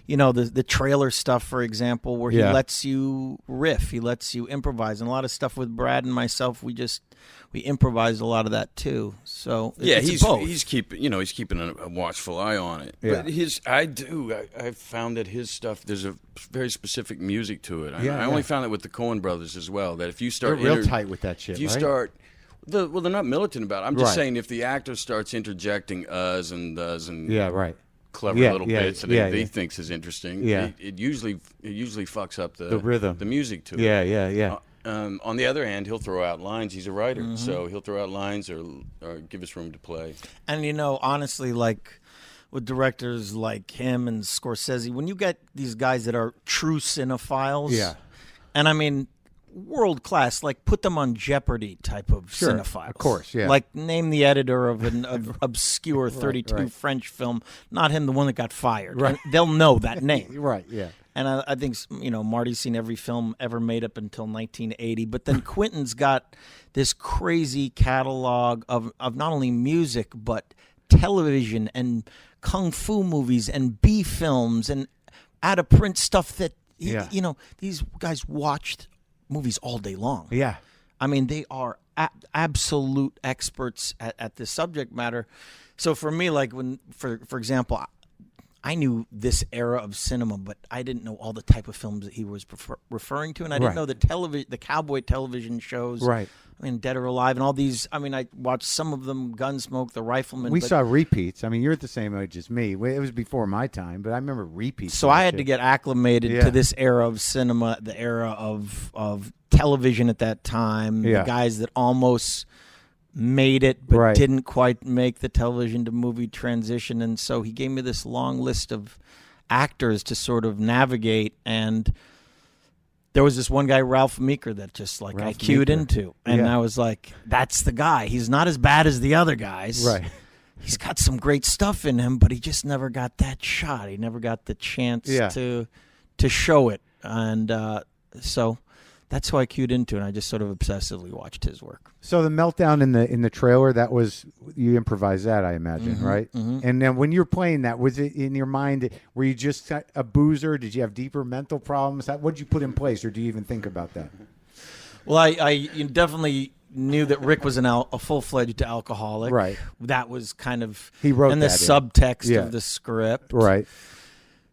the trailer stuff, for example, where he Yeah. lets you riff, he lets you improvise, and a lot of stuff with Brad and myself, we improvised a lot of that too. So it's he's keeping a watchful eye on it. Yeah. But I've found that his stuff, there's a very specific music to it. I only found that with the Coen brothers as well. That if you start, they're real tight with that shit. If you right? start. They're not militant about it. I'm just Right. saying if the actor starts interjecting us and does and right. clever little bits that he thinks is interesting, it usually fucks up the rhythm, the music to it. Yeah. On the other hand, he'll throw out lines. He's a writer, so he'll throw out lines or give us room to play. And honestly, like with directors like him and Scorsese, when you get these guys that are true cinephiles, and I mean world class, like put them on Jeopardy type of cinephiles. Of course, yeah. Like name the editor of an obscure 32 French film, not him, the one that got fired. Right. And they'll know that name. Right, yeah. And I think, Marty's seen every film ever made up until 1980. But then Quentin's got this crazy catalog of not only music, but television and kung fu movies and B films and out-of-print stuff that, these guys watched movies all day long. Yeah. I mean, they are absolute experts at this subject matter. So for me, like for example, I knew this era of cinema, but I didn't know all the type of films that he was referring to, and I didn't know the cowboy television shows. Right. I mean, Dead or Alive, and all these. I mean, I watched some of them, Gunsmoke, The Rifleman. We saw repeats. I mean, you're at the same age as me. It was before my time, but I remember repeats. So I had to get acclimated to this era of cinema, the era of television at that time. The guys that almost made it but didn't quite make the television to movie transition. And so he gave me this long list of actors to sort of navigate, and there was this one guy, Ralph Meeker, that just like I cued into, and I was like, that's the guy. He's not as bad as the other guys. Right. He's got some great stuff in him, but he just never got that shot. He never got the chance to show it. And so that's who I cued into, and I just sort of obsessively watched his work. So the meltdown in the trailer, that was, you improvised that, I imagine, right? Mm-hmm. And then when you're playing that, was it in your mind, were you just a boozer? Did you have deeper mental problems? What did you put in place, or do you even think about that? Well, I definitely knew that Rick was a full-fledged alcoholic. Right. That was kind of he wrote in the subtext in. of the script. Right.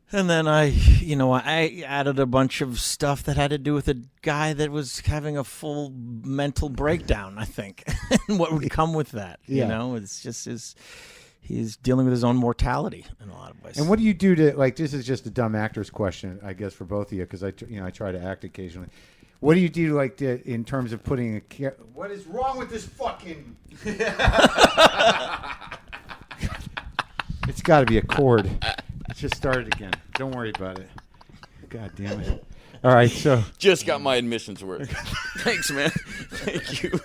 And then I added a bunch of stuff that had to do with a guy that was having a full mental breakdown, I think, and what would come with that. It's just he's dealing with his own mortality in a lot of ways. And what do you do to, like, this is just a dumb actor's question, I guess, for both of you, because I try to act occasionally. What do you do, like, in terms of putting what is wrong with this fucking? It's got to be a chord. Let's just start it again. Don't worry about it. God damn it. All right, so. Just got my admissions worth. Thanks, man. Thank you.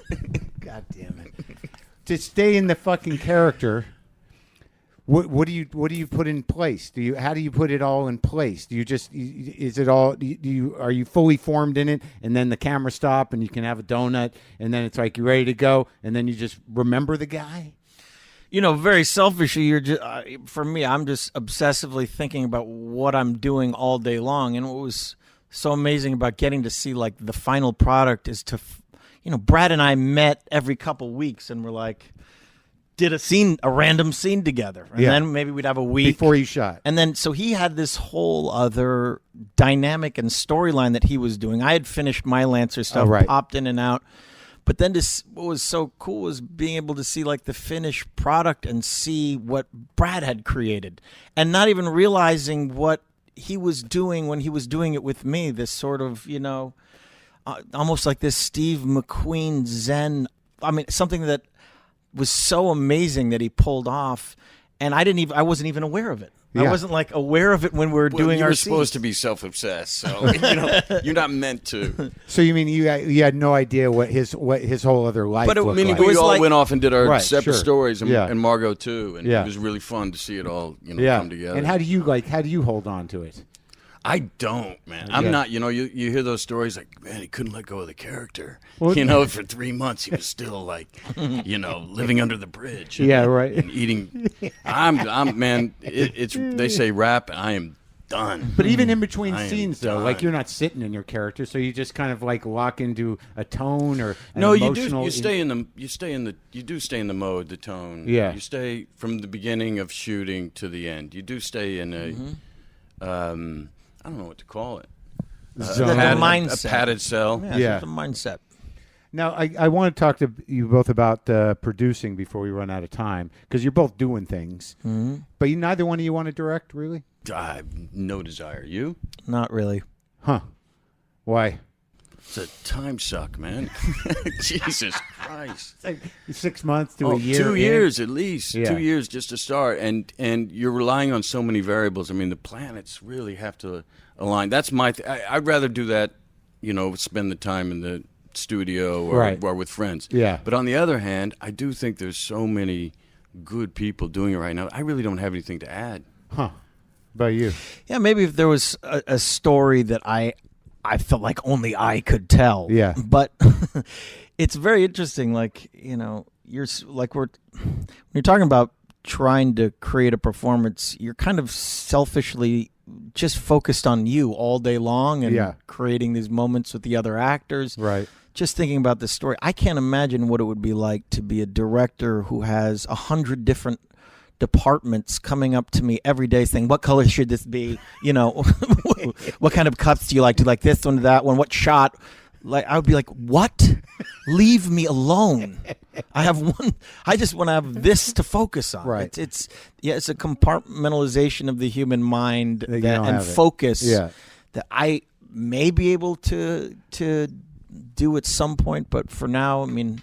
God damn it. To stay in the fucking character, what do you put in place? How do you put it all in place? Do you just, is it all, are you fully formed in it, and then the camera stop and you can have a donut, and then it's like you're ready to go, and then you just remember the guy? Very selfishly, for me, I'm just obsessively thinking about what I'm doing all day long. And what was so amazing about getting to see, like, the final product is Brad and I met every couple weeks and we're like, did a random scene together. And then maybe we'd have a week. Before you shot. And then, so he had this whole other dynamic and storyline that he was doing. I had finished my Lancer stuff, popped in and out. But then what was so cool was being able to see, like, the finished product and see what Brad had created, and not even realizing what he was doing when he was doing it with me. This sort of, almost like this Steve McQueen Zen. I mean, something that was so amazing that he pulled off, and I wasn't even aware of it. I wasn't, like, aware of it when we were doing our scenes. You're supposed to be self-obsessed, so you're not meant to. So you mean you had no idea what his whole other life? But looked like. We all went off and did our separate stories, and and Margot too, and it was really fun to see it all come together. And how do you hold on to it? I don't, man. I'm not, you hear those stories like, man, he couldn't let go of the character. Well, for 3 months he was still like, living under the bridge. And, right. And eating. I'm man, they say rap, and I am done. But even in between I am scenes, though, done. like you're not sitting in your character, so you just kind of like lock into a tone or an No, emotional. you stay in the mode, the tone. Yeah. You stay from the beginning of shooting to the end. You do stay in a, I don't know what to call it. Zone. The A mindset. padded cell. Yeah. The mindset. Now, I want to talk to you both about producing before we run out of time, because you're both doing things. Mm-hmm. But neither one of you want to direct, really? I have no desire. You? Not really. Huh. Why? It's a time suck, man. Jesus Christ. It's like 6 months to a year. 2 years at least. Yeah. 2 years just to start. And you're relying on so many variables. I mean, the planets really have to align. That's my I'd rather do that, spend the time in the studio or with friends. Yeah. But on the other hand, I do think there's so many good people doing it right now. I really don't have anything to add. Huh. About you? Yeah, maybe if there was a story that I felt like only I could tell. Yeah. But it's very interesting. Like, you're like when you're talking about trying to create a performance, you're kind of selfishly just focused on you all day long and creating these moments with the other actors. Right. Just thinking about this story, I can't imagine what it would be like to be a director who has 100 different departments coming up to me every day saying, what color should this be? What kind of cuts do you like? Do you like this one, that one? What shot? Like, I would be like, what? Leave me alone. I just want to have this to focus on. Right. It's a compartmentalization of the human mind and focus that I may be able to do at some point, but for now, I mean,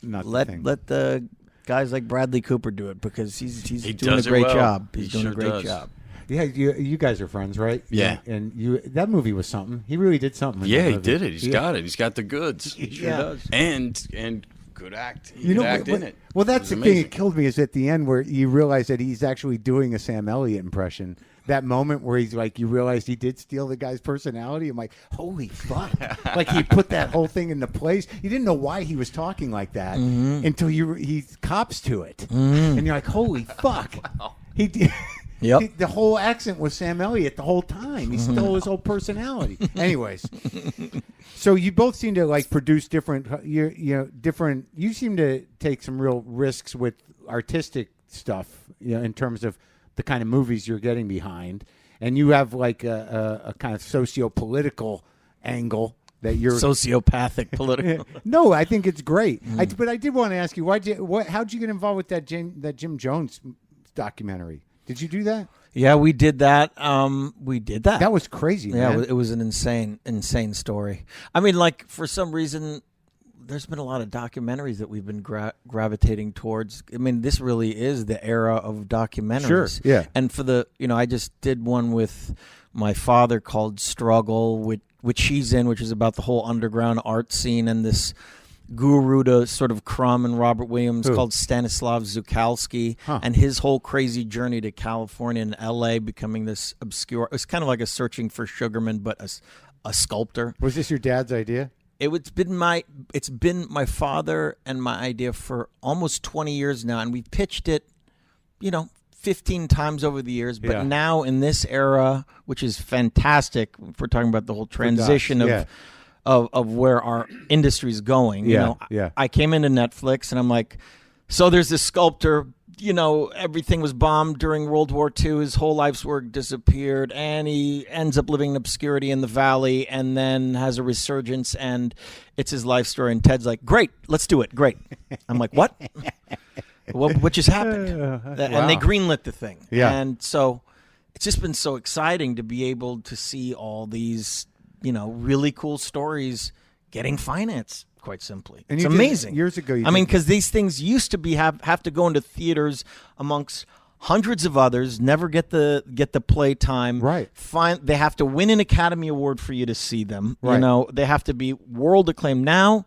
let the guys like Bradley Cooper do it, because he's doing a great job. He's doing a great job. Yeah, you guys are friends, right? Yeah. And that movie was something. He really did something. Yeah, he did it. He's got it. He's got the goods. He sure does. And good act. He could act in it. Well, that's the thing that killed me, is at the end where you realize that he's actually doing a Sam Elliott impression. That moment where he's like, you realize he did steal the guy's personality. I'm like, holy fuck. Like, he put that whole thing into place. You didn't know why he was talking like that until he cops to it. And you're like, holy fuck. Wow. He did. Yep. The whole accent was Sam Elliott the whole time. He stole his whole personality. Anyways, so you both seem to like produce different. Different. You seem to take some real risks with artistic stuff. In terms of the kind of movies you're getting behind, and you have like a kind of socio-political angle that you're sociopathic political. No, I think it's great. But I did want to ask you, how'd you get involved with that Jim Jones documentary? Did you do that? Yeah, we did that. That was crazy, man. Yeah, it was an insane story. I mean, like, for some reason, there's been a lot of documentaries that we've been gravitating towards. I mean, this really is the era of documentaries. Sure, yeah. And for I just did one with my father called Struggle, which he's in, which is about the whole underground art scene and this guru to sort of Crumb and Robert Williams called Stanislav Zukalski, and his whole crazy journey to California and L.A. becoming this obscure. It was kind of like a Searching for Sugarman, but a sculptor. Was this your dad's idea? It's been my father and my idea for almost 20 years now, and we've pitched it, 15 times over the years. But now in this era, which is fantastic, if we're talking about the whole transition of where our industry is going. I came into Netflix and I'm like, so there's this sculptor, everything was bombed during World War II. His whole life's work disappeared, and he ends up living in obscurity in the valley and then has a resurgence, and it's his life story. And Ted's like, great, let's do it. Great. I'm like, what? What just happened? And they greenlit the thing. Yeah. And so it's just been so exciting to be able to see all these really cool stories getting financed, quite simply. And it's amazing. Years ago, because these things used to have to go into theaters amongst hundreds of others, never get the play time. Right. They have to win an Academy Award for you to see them. Right. They have to be world acclaimed. Now,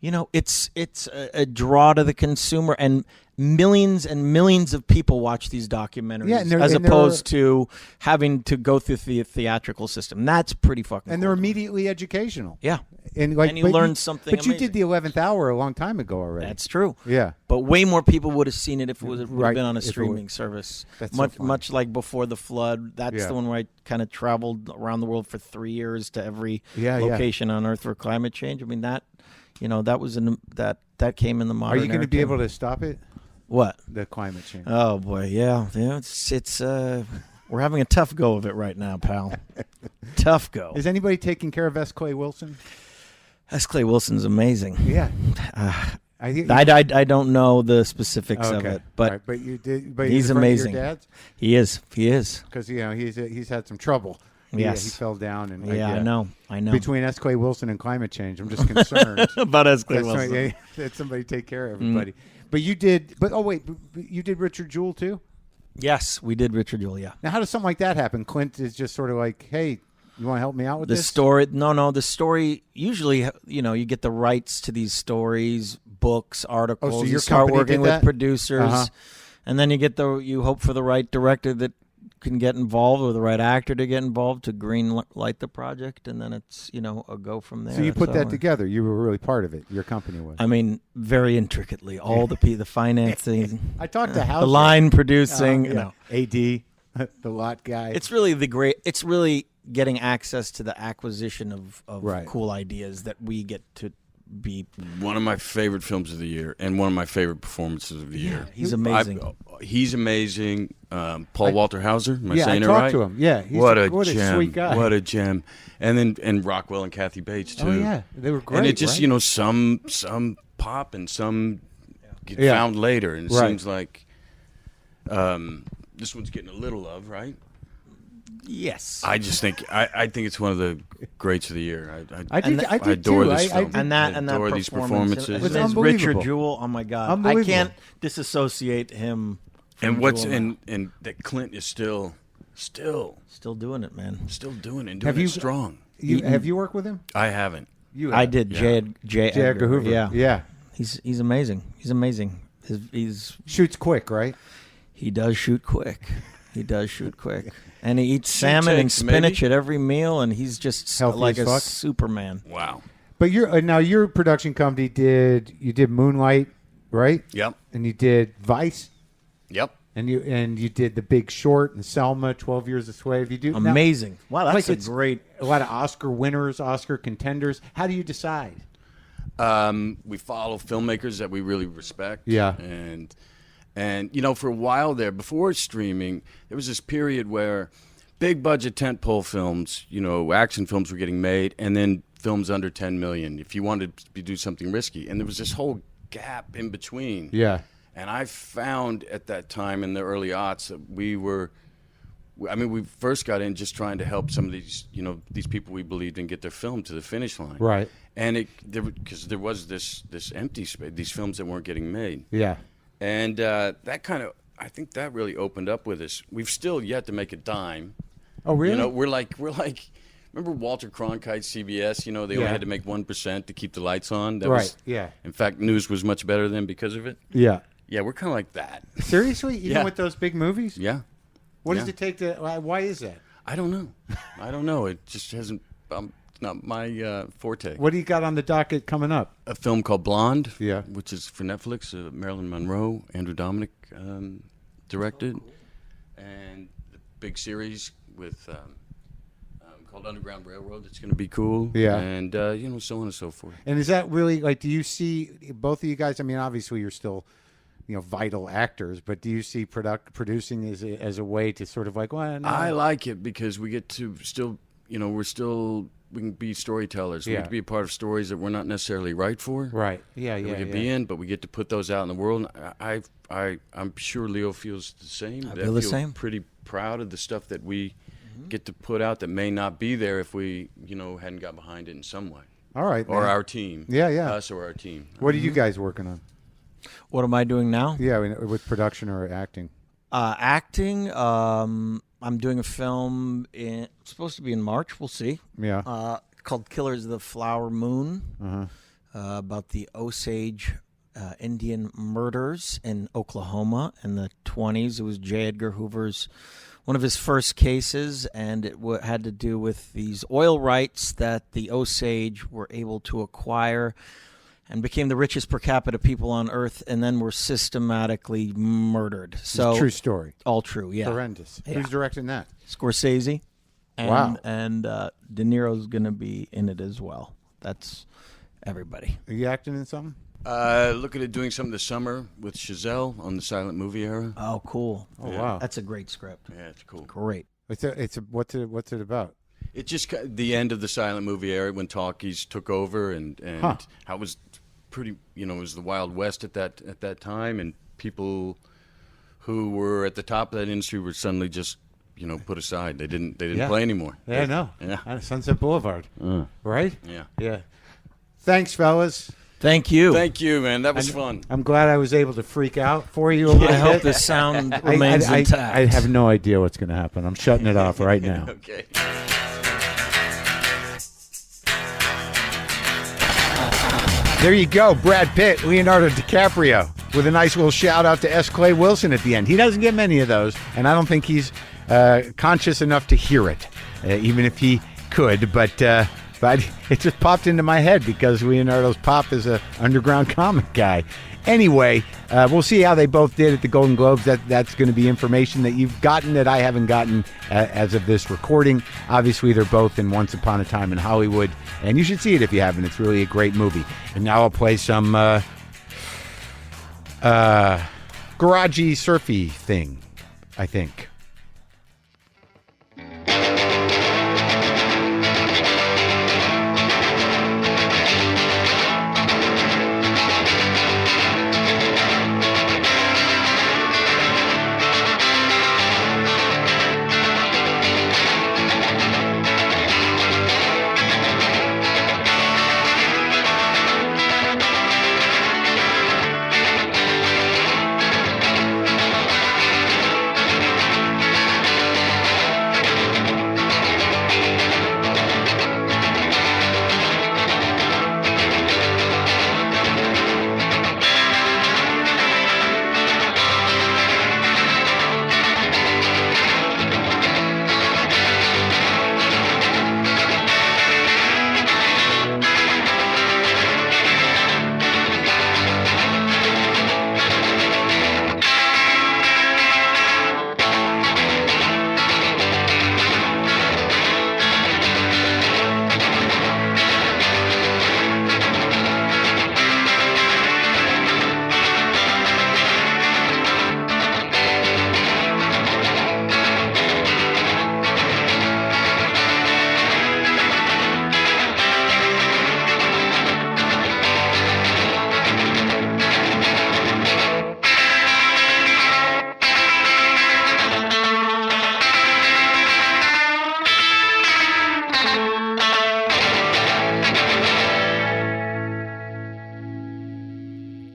it's a draw to the consumer, and millions and millions of people watch these documentaries as opposed to having to go through the theatrical system. That's pretty fucking cool. And they're immediately educational. Yeah. and like, and you learn something. But you amazing. did the 11th Hour a long time ago already. That's true. Yeah. But way more people would have seen it if it would have Right, been on a if it streaming would- service. That's so funny. Much like Before the Flood. That's Yeah. the one where I kind of traveled around the world for 3 years to every Yeah, yeah. location on Earth for climate change. I mean, that was that came in the modern. Are you going to be era, too. able to stop it? What? The climate change. Oh boy, yeah. It's we're having a tough go of it right now, pal. Tough go. Is anybody taking care of S. Clay Wilson? S. Clay Wilson's amazing. Yeah. I don't know the specifics of it, but All right, but you did. But he's a friend of amazing. Your dad's? He is Because he's had some trouble. Yes. He fell down and I know. Between S. Clay Wilson and climate change, I'm just concerned. About S. Clay That's Wilson. right, yeah, that somebody take care of everybody. But you did. But you did Richard Jewell too. Yes, we did Richard Jewell. Yeah. Now, how does something like that happen? Clint is just sort of like, hey, you want to help me out with The this? story, no. The story usually, you get the rights to these stories, books, articles. Oh, so your you start company working did with that? producers, Uh-huh. and then you hope for the right director that can get involved, or the right actor to get involved to green light the project, and then it's a go from there. So you put That's that all. together. You were really part of it. Your company was. I mean, very intricately, all the financing, I talked to House. the line producing. AD, the lot guy. It's really getting access to the acquisition of Right. cool ideas that we get to be. One of my favorite films of the year, and one of my favorite performances of the year. He's amazing. He's amazing. Paul Walter Hauser. Am I yeah, saying I it talked right? to him. Yeah, he's What a gem. Sweet guy. What a gem. And Rockwell and Kathy Bates too. Oh yeah, they were great. And it just right? some pop and some get Yeah. found later, and it Right. seems like this one's getting a little love, right? Yes. I just think I think it's one of the greats of the year. I did adore too. this film. and that adore these performances. It's His unbelievable. Richard Jewell. Oh my God, I Unbelievable. can't disassociate him. From And what's Jewell now. and that Clint is still still doing it, man. doing it and Have doing you- it strong. Have you worked with him? I haven't. You I have. did. Yeah. J. J. Edgar Hoover. Yeah, yeah. He's amazing. He's amazing. He's Shoots quick, right? he does shoot quick. And he eats salmon and takes, spinach maybe? at every meal, and he's just Healthy like as a fuck. Superman. Wow. But your production company did Moonlight, right? Yep. And you did Vice, Yep. and you did The Big Short and Selma, 12 Years a Slave. You do now, Amazing. Wow, that's it's great. A lot of Oscar winners, Oscar contenders. How do you decide? We follow filmmakers that we really respect. Yeah. And for a while there, before streaming, there was this period where big budget tentpole films, action films were getting made, and then films under 10 million if you wanted to do something risky. And there was this whole gap in between. Yeah. And I found at that time in the early aughts that we first got in just trying to help some of these, these people we believed in get their film to the finish line. Right. And because there was this empty space, these films that weren't getting made. Yeah. And I think that really opened up with us. We've still yet to make a dime. Oh, really? We're like, remember Walter Cronkite's CBS? They only Yeah. had to make 1% to keep the lights on. That Right, was, yeah. In fact, news was much better then because of it. Yeah. Yeah, we're kind of like that. Seriously? Even Yeah. with those big movies? Yeah. What does Yeah. it take to? Why is that? I don't know. It just hasn't. It's not my forte. What do you got on the docket coming up? A film called Blonde. Yeah. Which is for Netflix. Marilyn Monroe, Andrew Dominic directed, and the big series with called Underground Railroad. That's going to be cool. Yeah. And so on and so forth. And is that really do you see both of you guys? I mean, obviously you're still, vital actors, but do you see producing as a way to sort of no. I like it because we get to still, we can be storytellers. We Yeah. get to be a part of stories that we're not necessarily right for. Right. Yeah. That Yeah. we could be in, but we get to put those out in the world. I'm sure Leo feels the same. I feel the same. Pretty proud of the stuff that we get to put out that may not be there if we, hadn't got behind it in some way. All right. Or man. our team. Yeah, yeah. Us or our team. What are you guys working on? What am I doing now? Yeah, with production or acting. Acting. I'm doing a film. It's supposed to be in March. We'll see. Yeah. Called Killers of the Flower Moon. About the Osage Indian murders in Oklahoma in the 1920s. It was J. Edgar Hoover's one of his first cases, and it had to do with these oil rights that the Osage were able to acquire and became the richest per capita people on Earth, and then were systematically murdered. So It's a true story. All true, yeah. Horrendous. Yeah. Who's directing that? Scorsese. And, Wow. And De Niro's going to be in it as well. That's everybody. Are you acting in something? Looking at doing something this summer with Chazelle on the silent movie era. Oh, cool. Oh, wow. That's a great script. Yeah, it's cool. Great. What's it about? It just the end of the silent movie era when talkies took over, and how it was pretty. It was the Wild West at that time, and people who were at the top of that industry were suddenly just put aside. They didn't play anymore. Yeah, I know. Yeah. Sunset Boulevard. Right? Yeah. Yeah. Thanks, fellas. Thank you. Thank you, man. That was fun. I'm glad I was able to freak out for you a little bit. I hope the sound remains intact. I have no idea what's going to happen. I'm shutting it off right now. Okay. There you go, Brad Pitt, Leonardo DiCaprio, with a nice little shout out to S. Clay Wilson at the end. He doesn't get many of those, and I don't think he's conscious enough to hear it, even if he could. But it just popped into my head because Leonardo's pop is a underground comic guy. Anyway, we'll see how they both did at the Golden Globes. That's going to be information that you've gotten that I haven't gotten as of this recording. Obviously, they're both in Once Upon a Time in Hollywood, and you should see it if you haven't. It's really a great movie. And now I'll play some garagey, surfy thing, I think.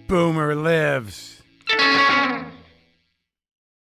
Boomer lives.